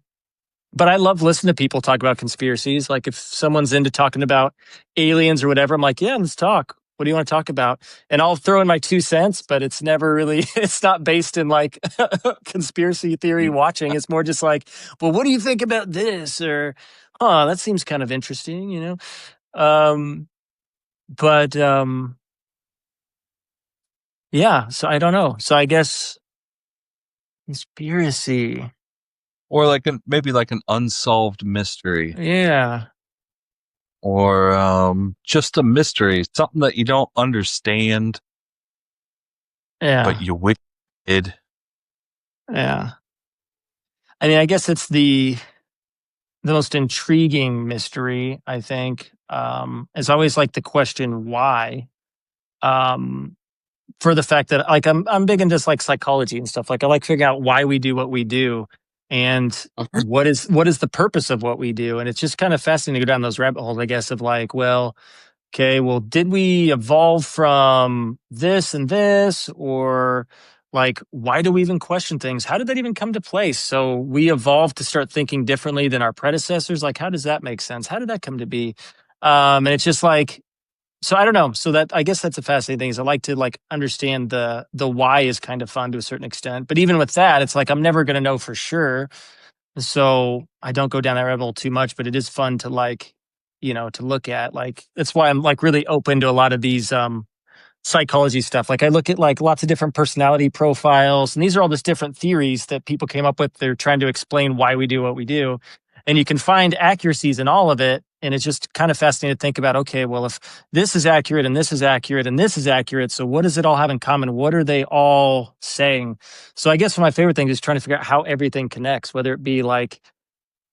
but I love listening to people talk about conspiracies. Like if someone's into talking about aliens or whatever, I'm like, yeah, let's talk. What do you want to talk about? And I'll throw in my 2 cents, but it's never really, it's not based in like conspiracy theory watching. It's more just like, well, what do you think about this? Or, oh, that seems kind of interesting, you know? But yeah, so I don't know. So I guess conspiracy. Or like maybe like an unsolved mystery. Yeah. Or just a mystery, something that you don't understand, but you wish you did. Yeah. I mean, I guess it's the most intriguing mystery, I think. It's always like the question why. Um, for the fact that like I'm big into like psychology and stuff. Like I like figuring out why we do what we do and what is the purpose of what we do. And it's just kind of fascinating to go down those rabbit holes, I guess, of like, well, okay, well, did we evolve from this and this? Or like, why do we even question things? How did that even come to place? So we evolved to start thinking differently than our predecessors. Like, how does that make sense? How did that come to be? And it's just like, so I don't know. So that I guess that's a fascinating thing is I like to like understand the why is kind of fun to a certain extent. But even with that, it's like I'm never going to know for sure. So I don't go down that rabbit hole too much, but it is fun to like, you know, to look at. Like that's why I'm like really open to a lot of these psychology stuff. Like I look at like lots of different personality profiles, and these are all just different theories that people came up with. They're trying to explain why we do what we do. And you can find accuracies in all of it. And it's just kind of fascinating to think about, okay, well, if this is accurate and this is accurate and this is accurate, so what does it all have in common? What are they all saying? So I guess one of my favorite things is trying to figure out how everything connects, whether it be like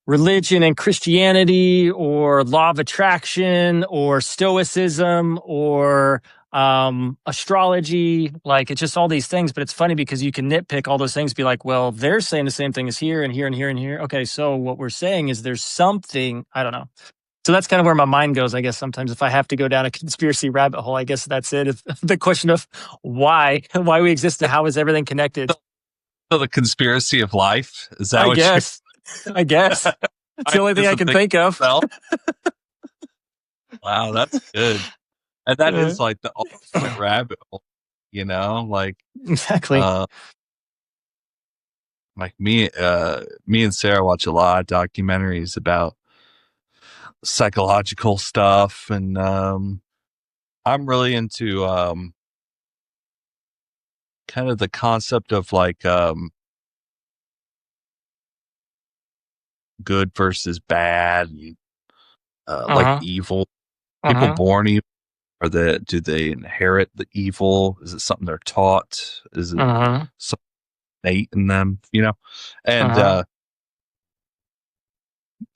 religion and Christianity or law of attraction or stoicism or astrology. Like it's just all these things, but it's funny because you can nitpick all those things, be like, well, they're saying the same thing as here and here and here and here. Okay, so what we're saying is there's something, I don't know. So that's kind of where my mind goes, I guess. Sometimes if I have to go down a conspiracy rabbit hole, I guess that's it. It's the question of why we exist and how is everything connected. So the conspiracy of life, is that I what guess. I guess. It's the only thing I can think of. Wow, that's good. And that is like the ultimate rabbit hole, you know, like exactly. Like me and Sarah watch a lot of documentaries about psychological stuff, and I'm really into kind of the concept of like good versus bad, and, like evil. People born evil, or do they inherit the evil? Is it something they're taught? Is it something innate in them? You know, and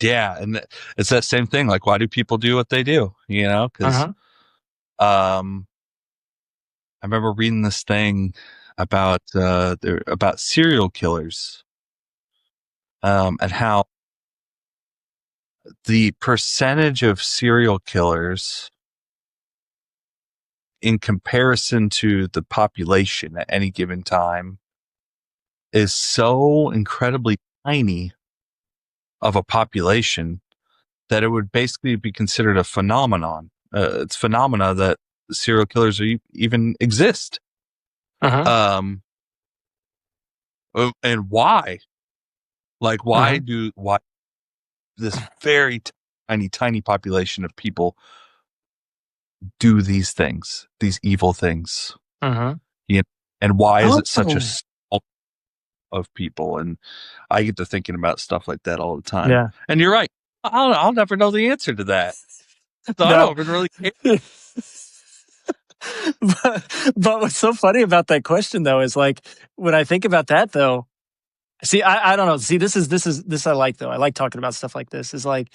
yeah, and it's that same thing. Like, why do people do what they do? You know, because I remember reading this thing about about serial killers, and how the percentage of serial killers in comparison to the population at any given time is so incredibly tiny of a population that it would basically be considered a phenomenon. It's phenomena that serial killers even exist. And why? Like, why this very tiny population of people do these things, these evil things? You know, and why is it such a small of people? And I get to thinking about stuff like that all the time. Yeah. And you're right. I'll never know the answer to that. So no. I don't even really care. But what's so funny about that question though is like when I think about that though, see, I don't know. See, this I like though. I like talking about stuff like this. Is like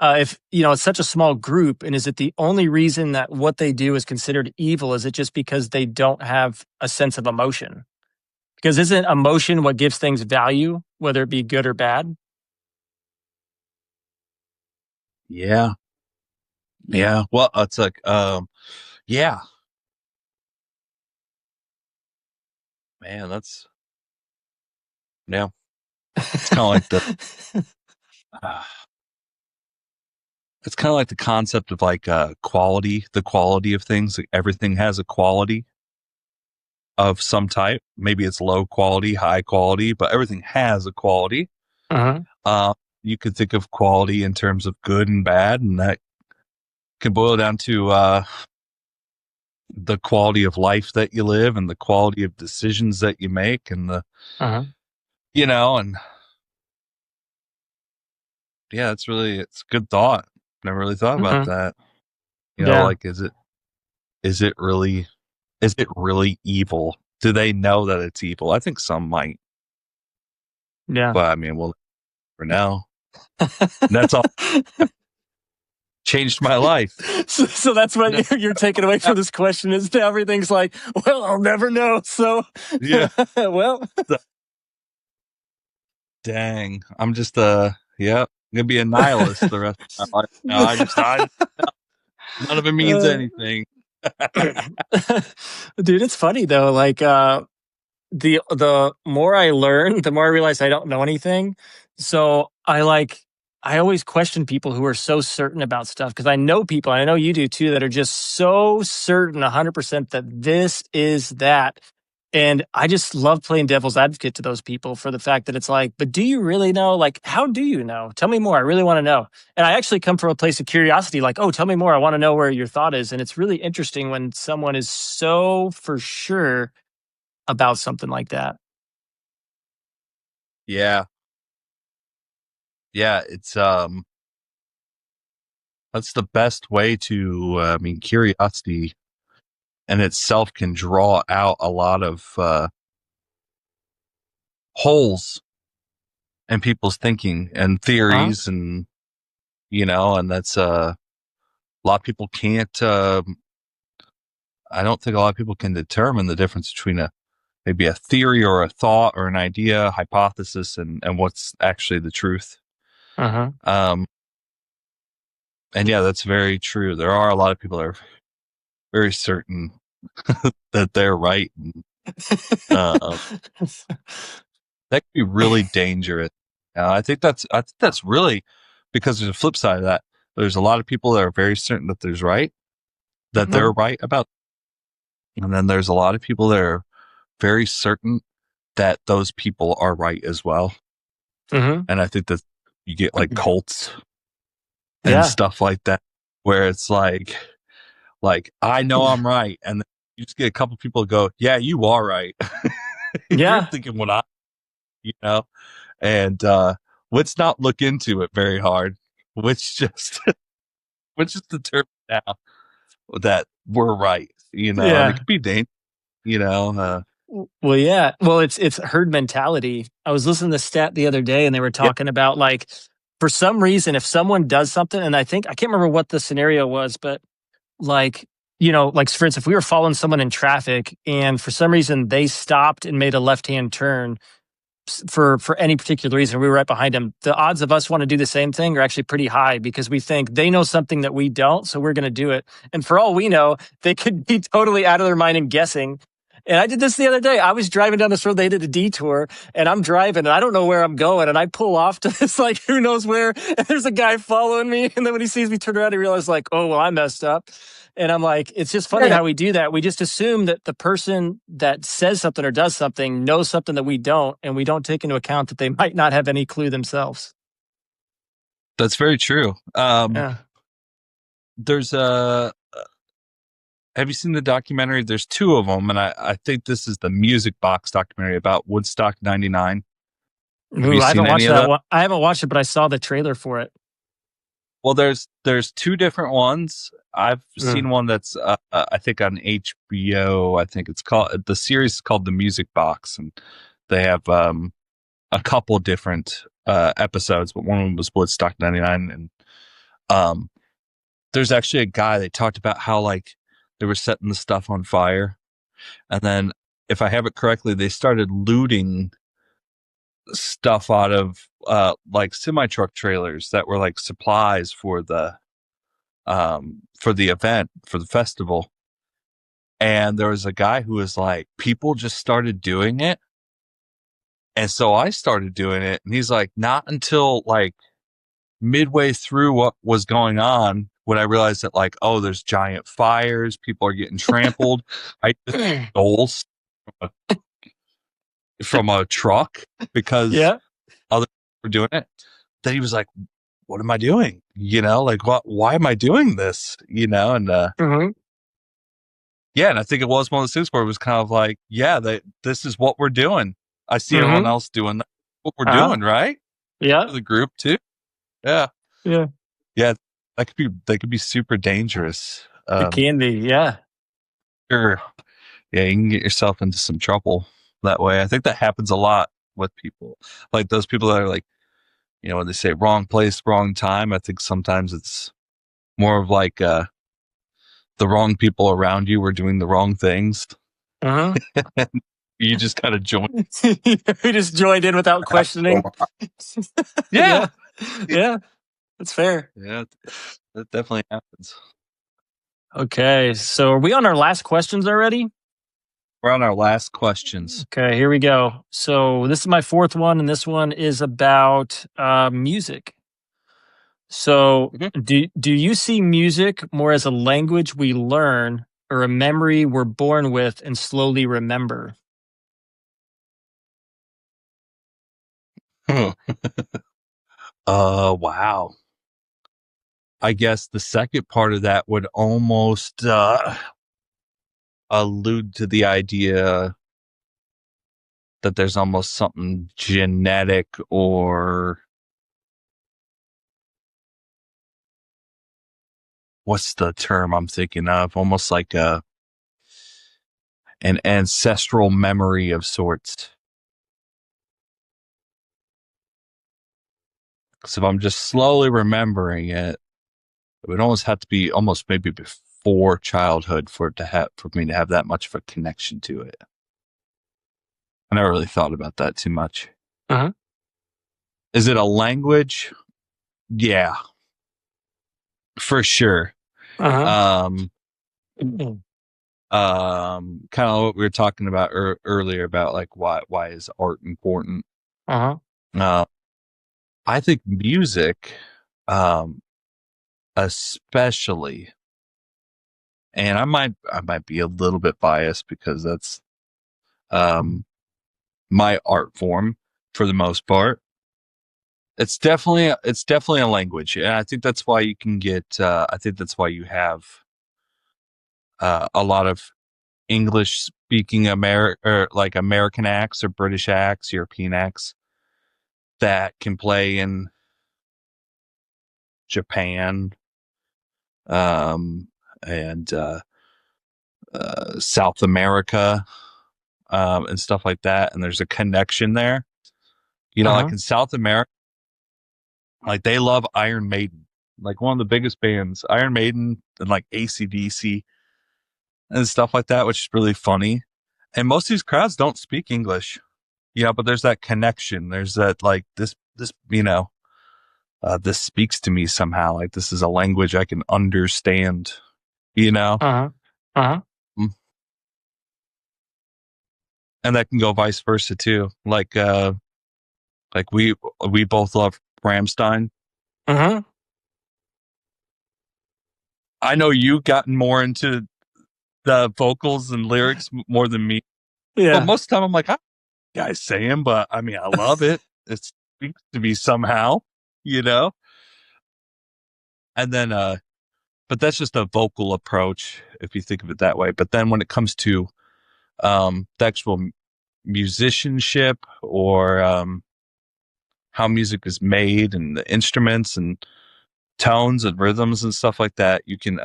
if it's such a small group, and is it the only reason that what they do is considered evil? Is it just because they don't have a sense of emotion? Because isn't emotion what gives things value, whether it be good or bad? Yeah. Yeah. Well, it's like, yeah. Man, that's, yeah. It's kind of like it's kind of like the concept of like quality, the quality of things. Like everything has a quality of some type. Maybe it's low quality, high quality, but everything has a quality. You could think of quality in terms of good and bad, and that can boil down to the quality of life that you live and the quality of decisions that you make, and the and yeah, it's a good thought. Never really thought about that. Like is it really evil? Do they know that it's evil? I think some might. Yeah. But I mean, well, for now, that's all. Changed my life. So that's what you're taking away from this question is that everything's like, well, I'll never know. So yeah. Well, dang, I'm just I'm gonna be a nihilist the rest of my life. I none of it means anything. Dude, it's funny though. Like the more I learn, the more I realize I don't know anything. So I always question people who are so certain about stuff because I know people, and I know you do too, that are just so certain 100% that this is that. And I just love playing devil's advocate to those people for the fact that it's like, but do you really know? Like, how do you know? Tell me more. I really want to know. And I actually come from a place of curiosity, like, oh, tell me more. I want to know where your thought is. And it's really interesting when someone is so for sure about something like that. Yeah. Yeah, it's that's the best way to curiosity in itself can draw out a lot of holes in people's thinking and theories and and that's a lot of people can't I don't think a lot of people can determine the difference between maybe a theory or a thought or an idea, hypothesis, and what's actually the truth. And yeah, that's very true. There are a lot of people that are very certain that they're right. And, that could be really dangerous. I think that's really because there's a flip side of that. There's a lot of people that are very certain that they're right about, and then there's a lot of people that are very certain that those people are right as well. And I think that you get like cults and stuff like that, where it's like I know I'm right, and then you just get a couple people go, "Yeah, you are right." You're thinking what and let's not look into it very hard, which just determines now that we're right. And it could be dangerous. Well, yeah. Well, it's herd mentality. I was listening to the stat the other day, and they were talking about like, for some reason, if someone does something, and I can't remember what the scenario was, but like, like for instance, if we were following someone in traffic, and for some reason they stopped and made a left-hand turn for any particular reason, we were right behind them. The odds of us want to do the same thing are actually pretty high because we think they know something that we don't, so we're going to do it. And for all we know, they could be totally out of their mind and guessing. And I did this the other day. I was driving down this road. They did a detour, and I'm driving, and I don't know where I'm going. And I pull off to this, like, who knows where. And there's a guy following me. And then when he sees me turn around, he realizes, like, oh, well, I messed up. And I'm like, it's just funny how we do that. We just assume that the person that says something or does something knows something that we don't, and we don't take into account that they might not have any clue themselves. That's very true. Yeah. There's a. Have you seen the documentary? There's two of them, and I think this is the Music Box documentary about Woodstock '99. Ooh, I haven't watched that one. I haven't watched it, but I saw the trailer for it. Well, there's two different ones. I've seen one that's I think on HBO. I think it's called, the series is called The Music Box, and they have a couple different episodes, but one of them was Woodstock '99, and there's actually a guy that talked about how, like, they were setting the stuff on fire, and then, if I have it correctly, they started looting stuff out of like semi-truck trailers that were like supplies for the event, for the festival. And there was a guy who was like, people just started doing it, and so I started doing it. And he's like, not until like midway through what was going on when I realized that, like, oh, there's giant fires, people are getting trampled. I just stole from a truck because other people were doing it. Then he was like, what am I doing? You know, like, why am I doing this? You know, and yeah, and I think it was one of those things where it was kind of like, yeah, this is what we're doing. I see everyone else doing what we're doing, right? Yeah. The group too. Yeah. Yeah. Yeah. They could be super dangerous. It can be, yeah. Sure. Yeah, you can get yourself into some trouble that way. I think that happens a lot with people. Like those people that are like, you know, when they say wrong place, wrong time, I think sometimes it's more of like the wrong people around you were doing the wrong things. You just kind of joined. You just joined in without questioning. Yeah. Yeah. That's fair. Yeah, that definitely happens. Okay, so are we on our last questions already? We're on our last questions. Okay, here we go. So this is my fourth one, and this one is about music. So do you see music more as a language we learn or a memory we're born with and slowly remember? Wow. I guess the second part of that would almost allude to the idea that there's almost something genetic, or what's the term I'm thinking of? Almost like an ancestral memory of sorts. Because if I'm just slowly remembering it, it would almost have to be almost maybe before childhood for me to have that much of a connection to it. I never really thought about that too much. Is it a language? Yeah, for sure. Kind of what we were talking about earlier about, like, why is art important? I think music, especially, and I might be a little bit biased because that's my art form for the most part. It's definitely a language, and I think that's why you can get. I think that's why you have a lot of English speaking American acts or British acts, European acts that can play in Japan, and South America, and stuff like that. And there's a connection there. You know, like in South America, like they love Iron Maiden, like one of the biggest bands, Iron Maiden, and like AC/DC and stuff like that, which is really funny. And most of these crowds don't speak English, but there's that connection. There's that, like, this, this speaks to me somehow. Like, this is a language I can understand, and that can go vice versa too. Like we both love Ramstein. Mm-hmm. I know you've gotten more into the vocals and lyrics more than me, but Yeah. most of the time I'm like, I guys saying, but I mean, I love it. It speaks to me somehow, you know. And then, but that's just a vocal approach if you think of it that way. But then when it comes to the actual musicianship or how music is made and the instruments and tones and rhythms and stuff like that, you can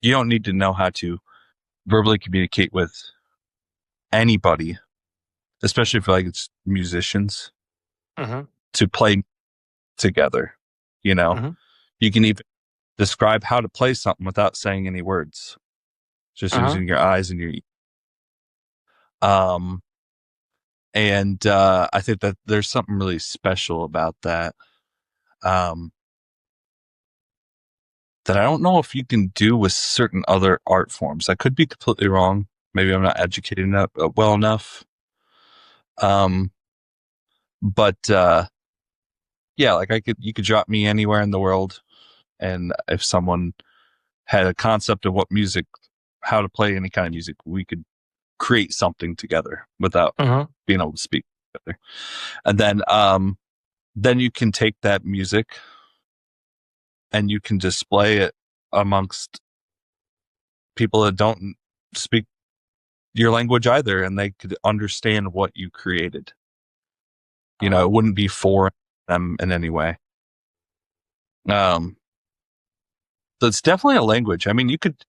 you don't need to know how to verbally communicate with anybody, especially if like it's musicians, Mm-hmm. to play together. You know, Mm-hmm. you can even describe how to play something without saying any words, just Uh-huh. using your eyes and your um and I think that there's something really special about that. Um that I don't know if you can do with certain other art forms. I could be completely wrong. Maybe I'm not educated enough, well enough. Um, but yeah, like you could drop me anywhere in the world, and if someone had a concept of what music, how to play any kind of music, we could create something together without Uh-huh. being able to speak together. And then you can take that music and you can display it amongst people that don't speak your language either, and they could understand what you created. You know, Uh-huh. it wouldn't be foreign to them in any way. Um, so it's definitely a language. I mean, you could,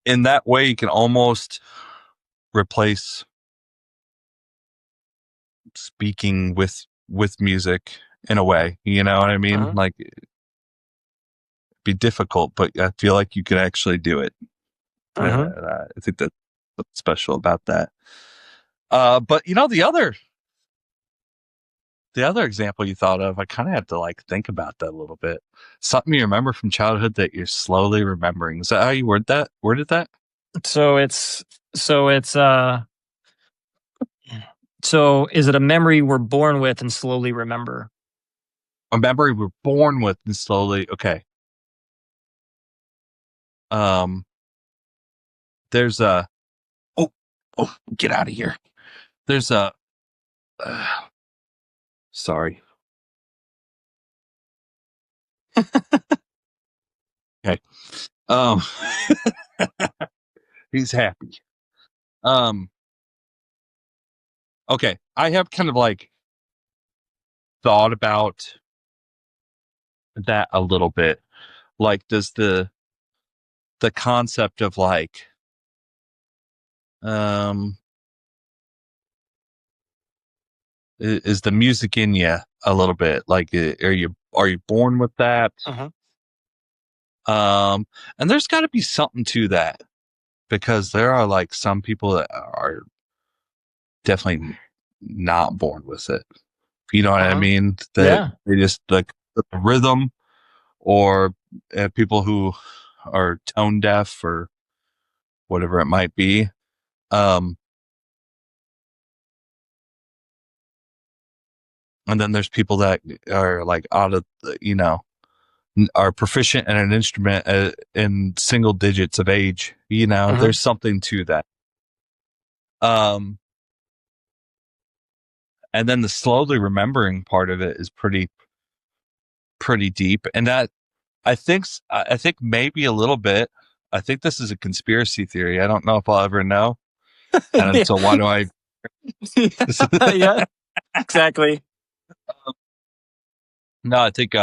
in that way, you can almost replace speaking with music in a way. You know what I mean? Uh-huh. Like, it'd be difficult, but I feel like you could actually do it. Uh-huh. I think that's what's special about that. But you know, the other example you thought of, I kind of had to like think about that a little bit. Something you remember from childhood that you're slowly remembering. Is that how you worded that? So it's so it's so is it a memory we're born with and slowly remember? A memory we're born with and slowly. Okay. Um. There's a. Oh. Oh. Get out of here. There's a. Uh, sorry. Okay. Um. He's happy. Um. Okay. I have kind of like thought about that a little bit. Like, does the concept of like um is the music in you a little bit, like are you born with that? Uh-huh. And there's got to be something to that, because there are like some people that are definitely not born with it, you know what I Uh-huh. mean, that Yeah. they just like the rhythm, or people who are tone deaf or whatever it might be. um and then there's people that are like out of you know, are proficient in an instrument in single digits of age. You know, Uh-huh. there's something to that. Um, and then the slowly remembering part of it is pretty deep, and that I think maybe a little bit. I think this is a conspiracy theory. I don't know if I'll ever know, and Yeah. so why do I? Yeah, exactly. No, I think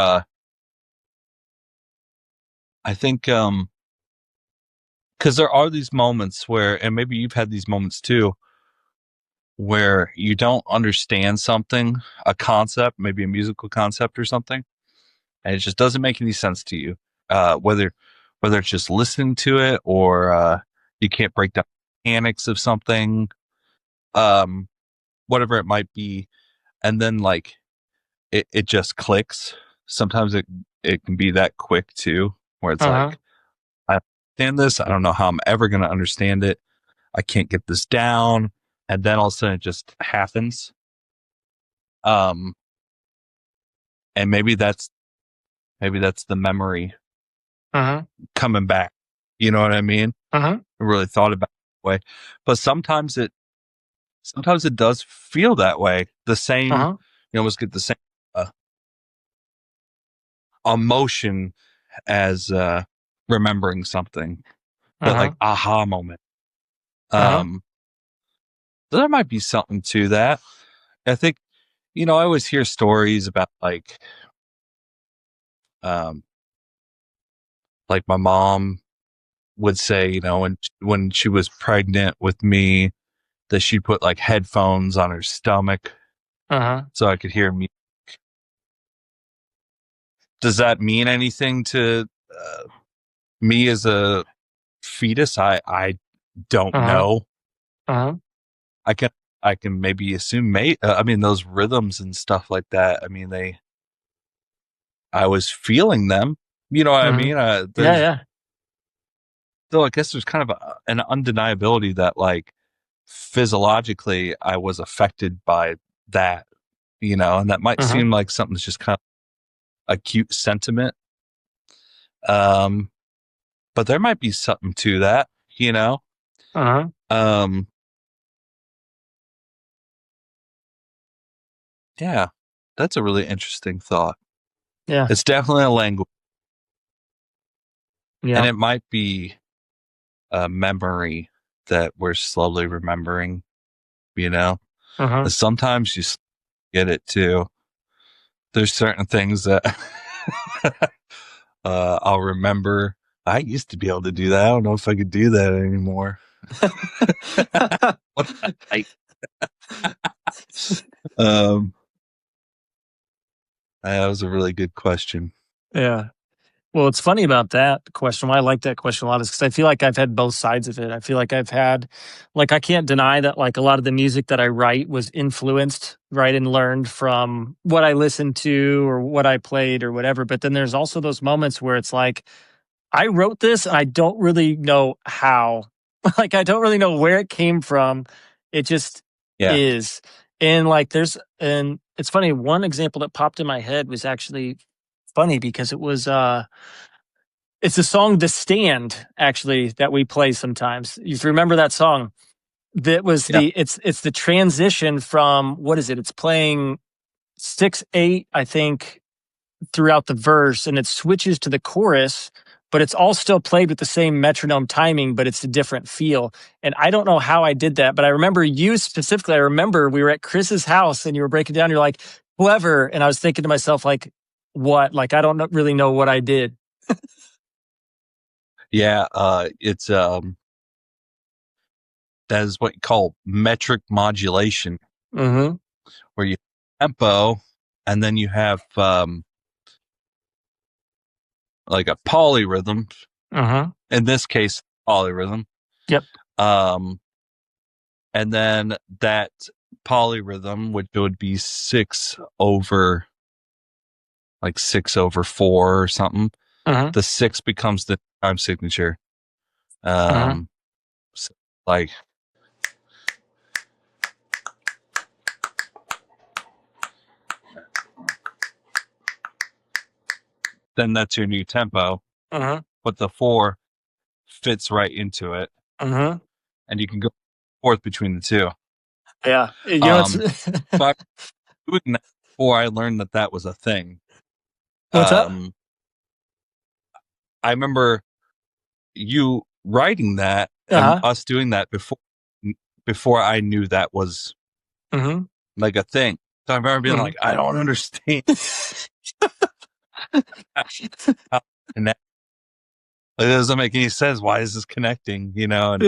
because there are these moments where, and maybe you've had these moments too, where you don't understand something, a concept, maybe a musical concept or something, and it just doesn't make any sense to you. Whether it's just listening to it, or you can't break down the mechanics of something, um, whatever it might be, and then like it just clicks. Sometimes it can be that quick too, where it's Uh-huh. like I understand this. I don't know how I'm ever going to understand it. I can't get this down. And then all of a sudden it just happens. And maybe that's the memory coming back. You know what I mean? I really thought about it that way. But sometimes it does feel that way. The same, you almost get the same emotion as remembering something, but like aha moment. So there might be something to that. I think, I always hear stories about like my mom would say, when she was pregnant with me, that she'd put like headphones on her stomach so I could hear music. Does that mean anything to me as a fetus? I don't know. I can maybe assume, I mean, those rhythms and stuff like that. I mean, I was feeling them. You know what I mean? Yeah. So I guess there's kind of an undeniability that like physiologically I was affected by that, and that might seem like something that's just kind of a cute sentiment. But there might be something to that, Yeah, that's a really interesting thought. Yeah. It's definitely a language. Yeah. And it might be a memory that we're slowly remembering, Sometimes you get it too. There's certain things that I'll remember. I used to be able to do that. I don't know if I could do that anymore. That was a really good question. Yeah. Well, it's funny about that question. Why I like that question a lot is because I feel like I've had both sides of it. I feel like I've had, like, I can't deny that, like, a lot of the music that I write was influenced, right, and learned from what I listened to or what I played or whatever. But then there's also those moments where it's like, I wrote this and I don't really know how. Like, I don't really know where it came from. It just is. And like, and it's funny, one example that popped in my head was actually funny because it was, it's the song "The Stand" actually that we play sometimes. You remember that song? That was it's the transition from, what is it? It's playing 6/8, I think, throughout the verse, and it switches to the chorus, but it's all still played with the same metronome timing, but it's a different feel. And I don't know how I did that, but I remember you specifically. I remember we were at Chris's house and you were breaking down. You're like, "Clever," and I was thinking to myself, like, "What? Like, I don't really know what I did." Yeah, it's that is what you call metric modulation, where you tempo, and then you have like a polyrhythm. In this case, polyrhythm. Yep. And then that polyrhythm, which would be 6/4 or something. The 6 becomes the time signature. So like, then that's your new tempo. But the 4 fits right into it. And you can go forth between the two. Yeah. You know, but doing that before I learned that was a thing. What's up? I remember you writing that and us doing that before I knew that was like a thing. So I remember being like, I don't understand. It doesn't make any sense. Why is this connecting? And,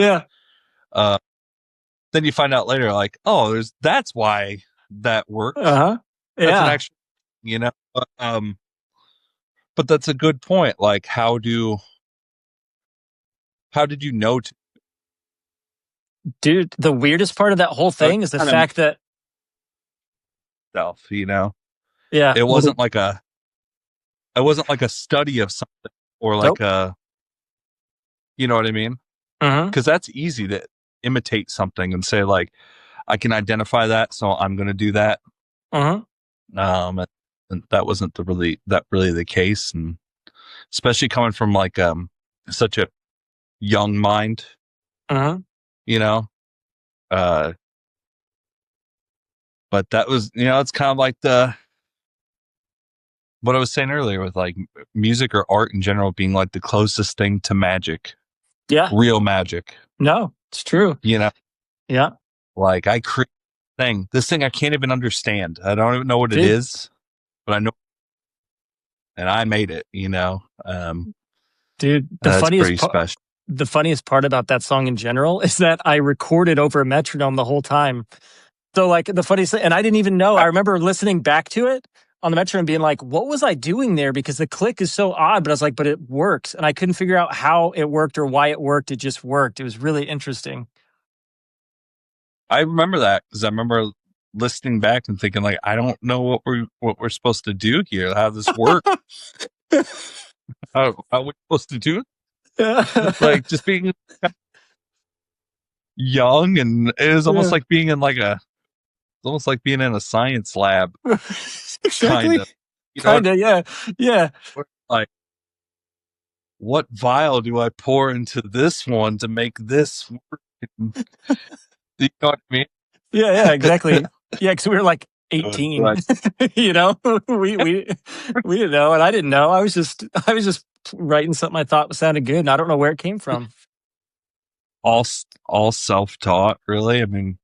then you find out later, like, oh, that's why that works. That's an actual, but that's a good point. Like, how did you know? Dude, the weirdest part of that whole thing is the fact that self, yeah, it wasn't like a study of something or like You know what I mean? Because that's easy to imitate something and say like, I can identify that, so I'm going to do that. And that wasn't really the case, and especially coming from like such a young mind, you know. But that was, it's kind of like what I was saying earlier with like music or art in general being like the closest thing to magic. Yeah. Real magic. No, it's true. Yeah. Like I create this thing I can't even understand. I don't even know what it is, but I know, and I made it, Dude, the funniest part about that song in general is that I recorded over a metronome the whole time. So like the funniest thing, and I didn't even know. I remember listening back to it on the metronome being like, what was I doing there? Because the click is so odd, but I was like, but it works. And I couldn't figure out how it worked or why it worked. It just worked. It was really interesting. I remember that because I remember listening back and thinking like, I don't know what we're supposed to do here. How does this work? how are we supposed to do it? Like just being young, and it was almost like being in almost like being in a science lab. Exactly. Kind of, yeah. Like, what vial do I pour into this one to make this work? You know what I mean? Yeah, exactly. Yeah, because we were like 18. We didn't know, and I didn't know. I was just writing something I thought sounded good, and I don't know where it came from. All self-taught, really. I mean,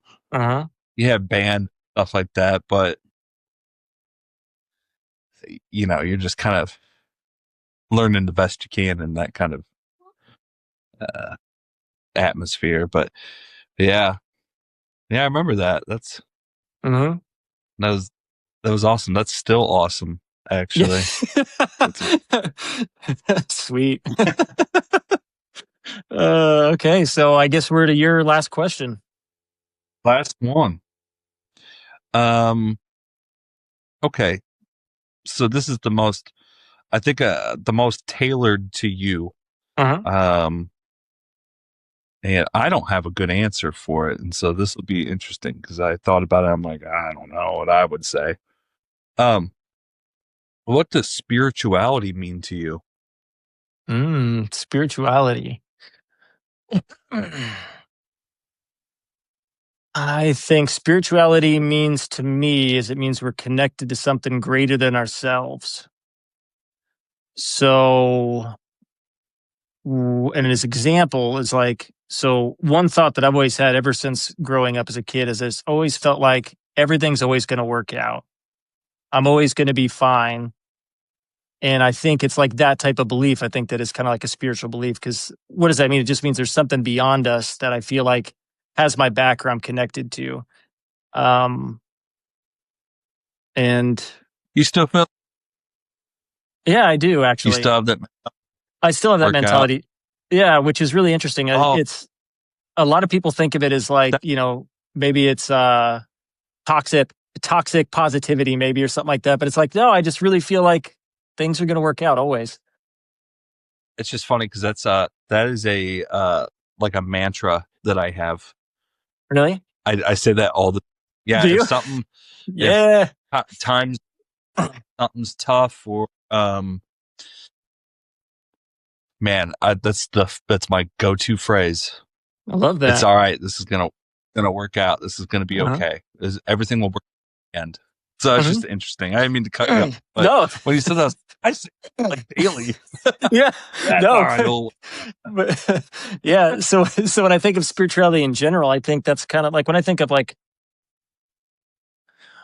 yeah, band stuff like that, but you're just kind of learning the best you can in that kind of atmosphere. But yeah, I remember that. That's that was awesome. That's still awesome, actually. Sweet. Okay, so I guess we're to your last question. Last one. Okay. So this is the most, I think, the most tailored to you. And I don't have a good answer for it, and so this will be interesting because I thought about it. I'm like, I don't know what I would say. What does spirituality mean to you? Spirituality. I think spirituality means to me is it means we're connected to something greater than ourselves. So, and as example is like, so one thought that I've always had ever since growing up as a kid is it's always felt like everything's always going to work out. I'm always going to be fine. And I think it's like that type of belief. I think that is kind of like a spiritual belief, because what does that mean? It just means there's something beyond us that I feel like has my back or I'm connected to. And you still feel? Yeah, I do actually. You still have that? I still have that mentality. Out. Yeah, which is really interesting. It's a lot of people think of it as like, maybe it's toxic positivity maybe or something like that. But it's like, no, I just really feel like things are going to work out always. It's just funny because that is a like a mantra that I have. Really? I say that all the Do if something if times something's tough or man, that's my go-to phrase. I love that. It's all right. This is gonna work out. This is gonna be okay. Everything will work at the end. So that's just interesting. I didn't mean to cut you off. But no, when you said that, I say like daily. Yeah, no, right, but yeah. So when I think of spirituality in general, I think that's kind of like when I think of like,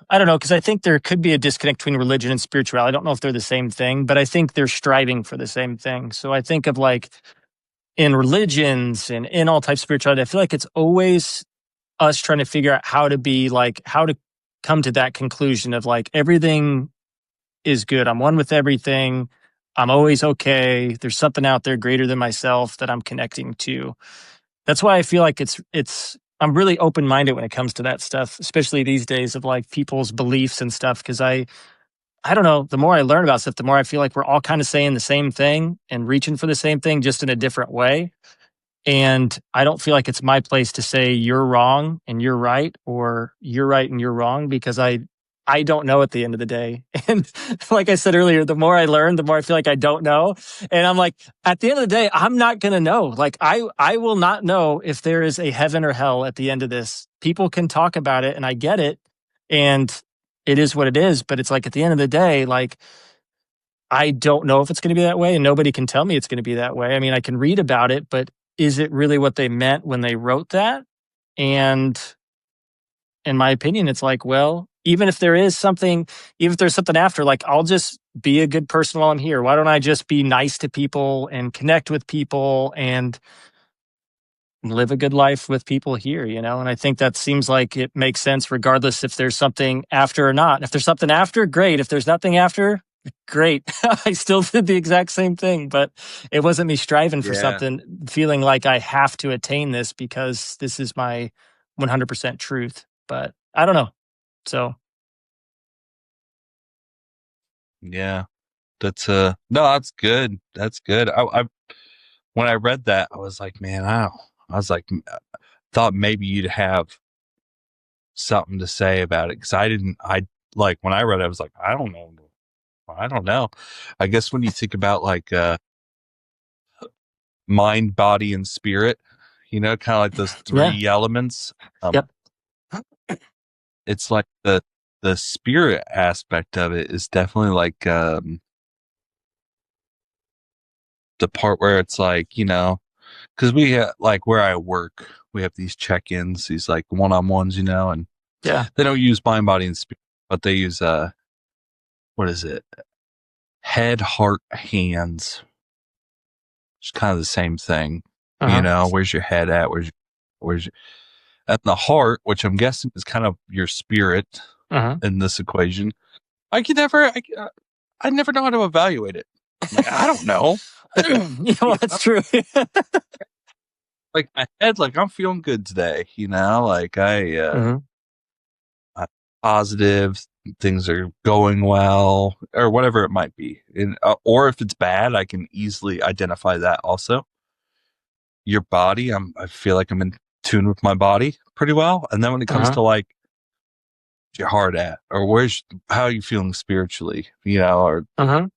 I don't know, because I think there could be a disconnect between religion and spirituality. I don't know if they're the same thing, but I think they're striving for the same thing. So I think of like in religions and in all types of spirituality, I feel like it's always us trying to figure out how to come to that conclusion of like everything is good. I'm one with everything. I'm always okay. There's something out there greater than myself that I'm connecting to. That's why I feel like I'm really open-minded when it comes to that stuff, especially these days of like people's beliefs and stuff. Cause I don't know, the more I learn about stuff, the more I feel like we're all kind of saying the same thing and reaching for the same thing, just in a different way. And I don't feel like it's my place to say you're wrong and you're right, or you're right and you're wrong, because I don't know at the end of the day. And like I said earlier, the more I learn, the more I feel like I don't know. And I'm like, at the end of the day, I'm not going to know. Like I will not know if there is a heaven or hell at the end of this. People can talk about it and I get it. And it is what it is. But it's like at the end of the day, like, I don't know if it's going to be that way, and nobody can tell me it's going to be that way. I mean, I can read about it, but is it really what they meant when they wrote that? And in my opinion, it's like, well, even if there is something, even if there's something after, like, I'll just be a good person while I'm here. Why don't I just be nice to people and connect with people and live a good life with people here, you know? And I think that seems like it makes sense regardless if there's something after or not. If there's something after, great. If there's nothing after, great. I still did the exact same thing, but it wasn't me striving for something, feeling like I have to attain this because this is my 100% truth. But I don't know. So, Yeah. That's no, that's good. That's good. I when I read that, I was like, man, I was like, thought maybe you'd have something to say about it, because I like when I read it, I was like, I don't know. I don't know. I guess when you think about like mind, body, and spirit, you know, kind of like those three elements. Yep. It's like the spirit aspect of it is definitely like the part where it's like, you know, because we like where I work, we have these check-ins, these like one-on-ones, you know, and Yeah. they don't use mind, body, and spirit, but they use what is it? Head, heart, hands. It's kind of the same thing. You know, where's your head at? Where's your, at the heart, which I'm guessing is kind of your spirit in this equation. I never know how to evaluate it. Like, I don't know. You know, that's true. Like my head, like I'm feeling good today, you know, like I'm positive, things are going well, or whatever it might be. And or if it's bad, I can easily identify that also. Your body, I feel like I'm in tune with my body pretty well. And then when it comes to like your heart at, or how are you feeling spiritually, you know, or I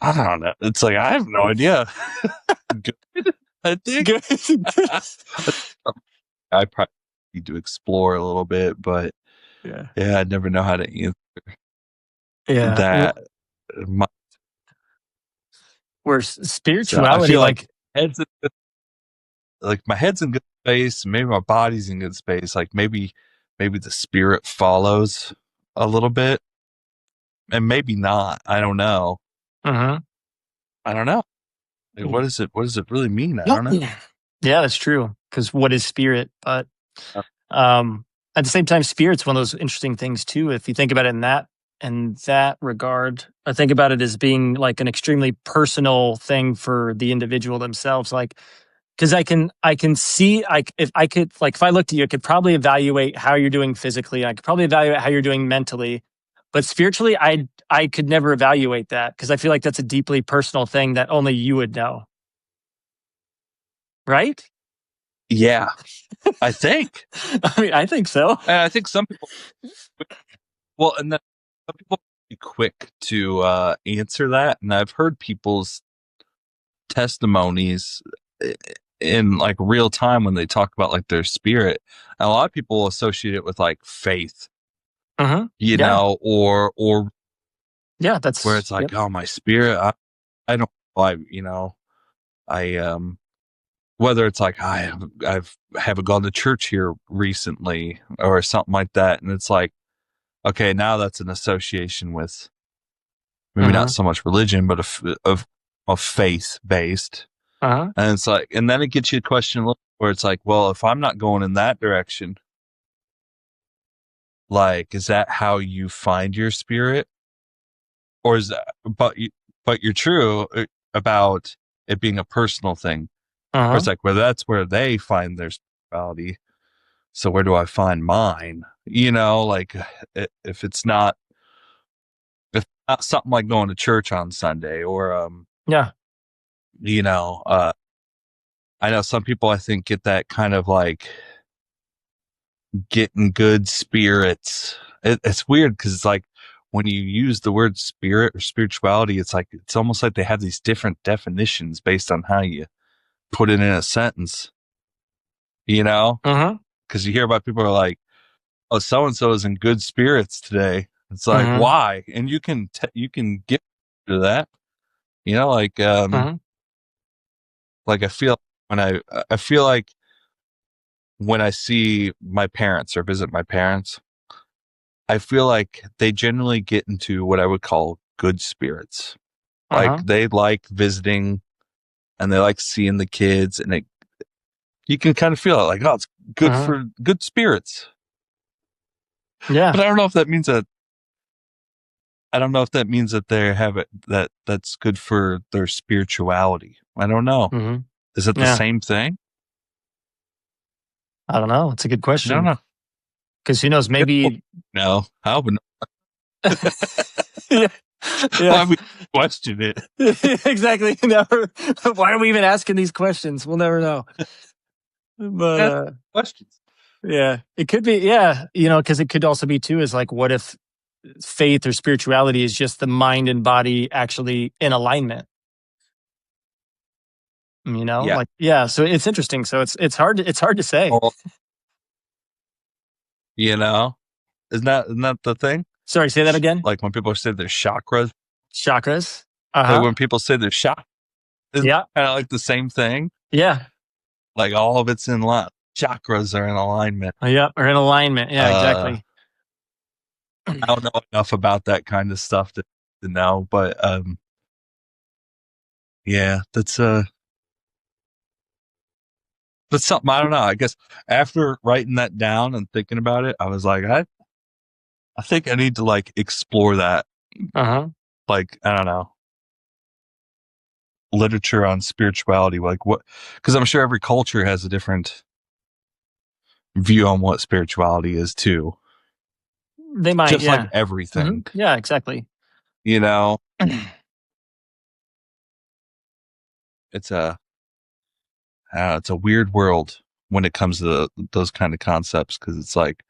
don't know. It's like I have no idea. Good, I think. Good. I probably need to explore a little bit, but Yeah. I never know how to answer Yeah. that. Where So I spirituality, feel like, like my head's in good space, maybe my body's in good space. Like maybe the spirit follows a little bit, and maybe not. I don't know. I don't know. Like, what is it? What does it really mean? I don't know. Yeah, that's true. Because what is spirit? But at the same time, spirit's one of those interesting things too. If you think about it in that regard, I think about it as being like an extremely personal thing for the individual themselves. Like, because I can see, if I could, like, if I looked at you, I could probably evaluate how you're doing physically. I could probably evaluate how you're doing mentally, but spiritually, I could never evaluate that because I feel like that's a deeply personal thing that only you would know. Right? Yeah, I think. I mean, I think so. And I think some people, well, and then some people be quick to answer that, and I've heard people's testimonies in like real time when they talk about like their spirit. And a lot of people associate it with like faith, you know, or yeah, that's where it's like, oh, my spirit. I don't. You know, I whether it's like I've haven't gone to church here recently or something like that, and it's like, okay, now that's an association with maybe not so much religion, but of faith based. And it's like, and then it gets you a question where it's like, well, if I'm not going in that direction, like, is that how you find your spirit, or is that? But you're true about it being a personal thing. Where it's like, well, that's where they find their spirituality. So where do I find mine? You know, like if it's not something like going to church on Sunday, or yeah, you know, I know some people, I think, get that kind of like getting good spirits. It's weird because it's like when you use the word spirit or spirituality, it's like it's almost like they have these different definitions based on how you put it in a sentence. You know, because you hear about people who are like, "Oh, so and so is in good spirits today." It's like, why? And you can get to that. You know, like like I feel like when I see my parents or visit my parents, I feel like they generally get into what I would call good spirits. Like they like visiting and they like seeing the kids, and you can kind of feel it like, oh, it's good for good spirits. Yeah. But I don't know if that means that they have it, that's good for their spirituality. I don't know. Is it the same thing? I don't know. It's a good question. I don't know. Because who knows, maybe. No, I would not. Yeah. Why we question it? Exactly. Never. Why are we even asking these questions? We'll never know. But questions. Yeah, it could be. Yeah, because it could also be too. Is like, what if faith or spirituality is just the mind and body actually in alignment? Yeah. So it's interesting. So it's hard to say. Isn't that the thing? Sorry, say that again. Like when people say their chakras. Chakras. Like when people say their chakras, isn't kind of like the same thing? Yeah. Like all of it's in line. Chakras are in alignment. Yeah, or in alignment. Yeah, exactly. I don't know enough about that kind of stuff to know, but yeah, that's something, I don't know. I guess after writing that down and thinking about it, I was like, I think I need to like explore that. Like, I don't know, literature on spirituality, like what, because I'm sure every culture has a different view on what spirituality is too. They might, just like everything. Yeah, exactly. It's a weird world when it comes to those kind of concepts, because it's like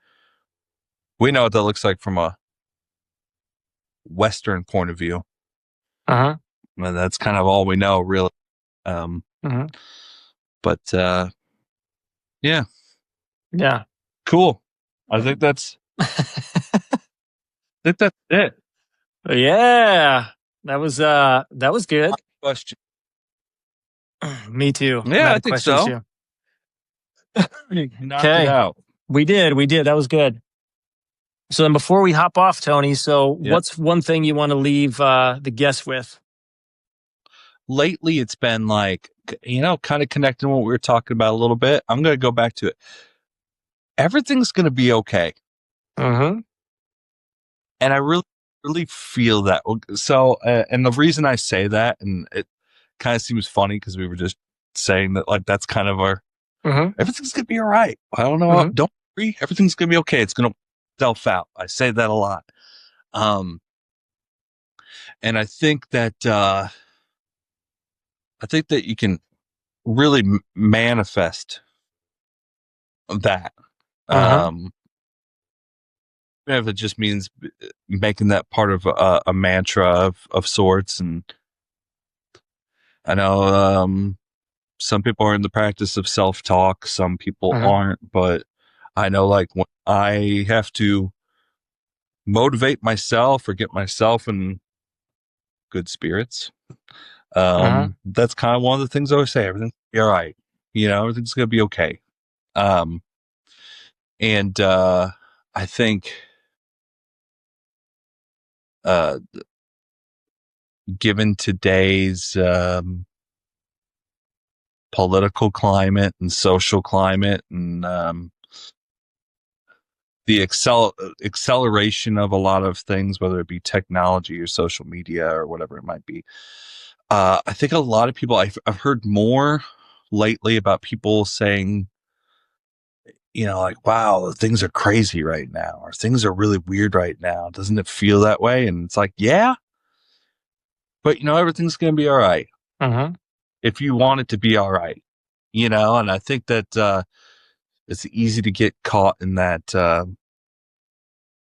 we know what that looks like from a Western point of view. And that's kind of all we know, really. But yeah. Cool. I think that's it. Yeah, that was good. Question. Me too. Yeah, I think so. Too. Knocked it out. We did. That was good. So then before we hop off, Tony, what's one thing you want to leave the guests with? Lately, it's been like, kind of connecting what we were talking about a little bit. I'm going to go back to it. Everything's going to be okay. And I really, really feel that. So, and the reason I say that, and it kind of seems funny because we were just saying that, like, that's kind of our, everything's going to be all right. I don't know. Don't worry. Everything's going to be okay. It's going to self out. I say that a lot. And I think that, you can really manifest that. If it just means making that part of a mantra of sorts. And I know some people are in the practice of self-talk, some people aren't, but I know, like, when I have to motivate myself or get myself in good spirits, that's kind of one of the things I always say. Everything's gonna be all right. Everything's gonna be okay. And I think given today's political climate and social climate, and the acceleration of a lot of things, whether it be technology or social media or whatever it might be, I think a lot of people, I've heard more lately about people saying, like, wow, things are crazy right now, or things are really weird right now. Doesn't it feel that way? And it's like, yeah, but everything's going to be all right. If you want it to be all right, And I think that it's easy to get caught in that,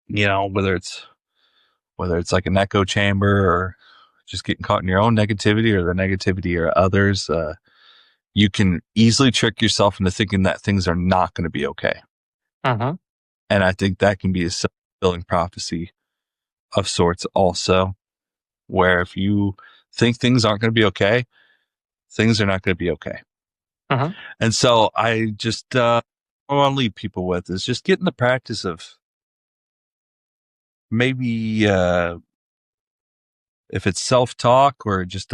whether it's like an echo chamber or just getting caught in your own negativity or the negativity of others. You can easily trick yourself into thinking that things are not going to be okay. Uh-huh. And I think that can be a self-fulfilling prophecy of sorts also, where if you think things aren't going to be okay, things are not going to be okay. Uh-huh. And so I just what I want to leave people with is just getting the practice of maybe if it's self-talk or just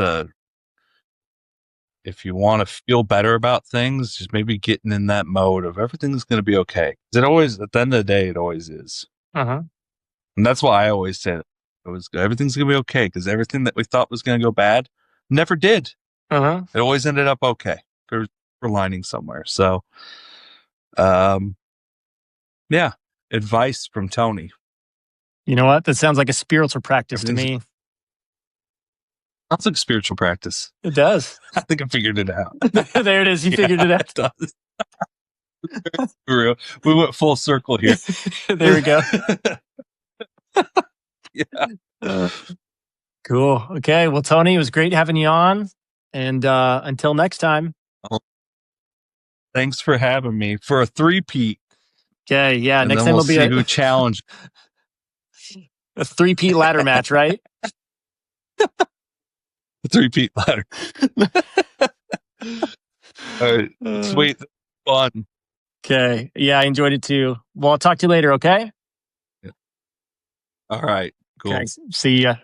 if you want to feel better about things, just maybe getting in that mode of everything's going to be okay. It always, at the end of the day, it always is. Uh-huh. And that's why I always say everything's going to be okay, because everything that we thought was going to go bad never did. Uh-huh. It always ended up okay. There's a lining somewhere. So, yeah, advice from Tony. You know what? That sounds like a spiritual practice to me. Sounds like spiritual practice. It does. I think I figured it out. There it is. You figured it out. It does. For real. We went full circle here. There we go. Yeah. Cool. Okay. Well, Tony, it was great having you on. And until next time. Thanks for having me for a 3-peat. Okay. Yeah. And next then time we'll will be see who challenged. A 3-peat ladder match, right? A 3-peat ladder. All right. Sweet. Fun. Okay. Yeah, I enjoyed it too. Well, I'll talk to you later, okay? Yeah. All right. Cool. Okay. See ya.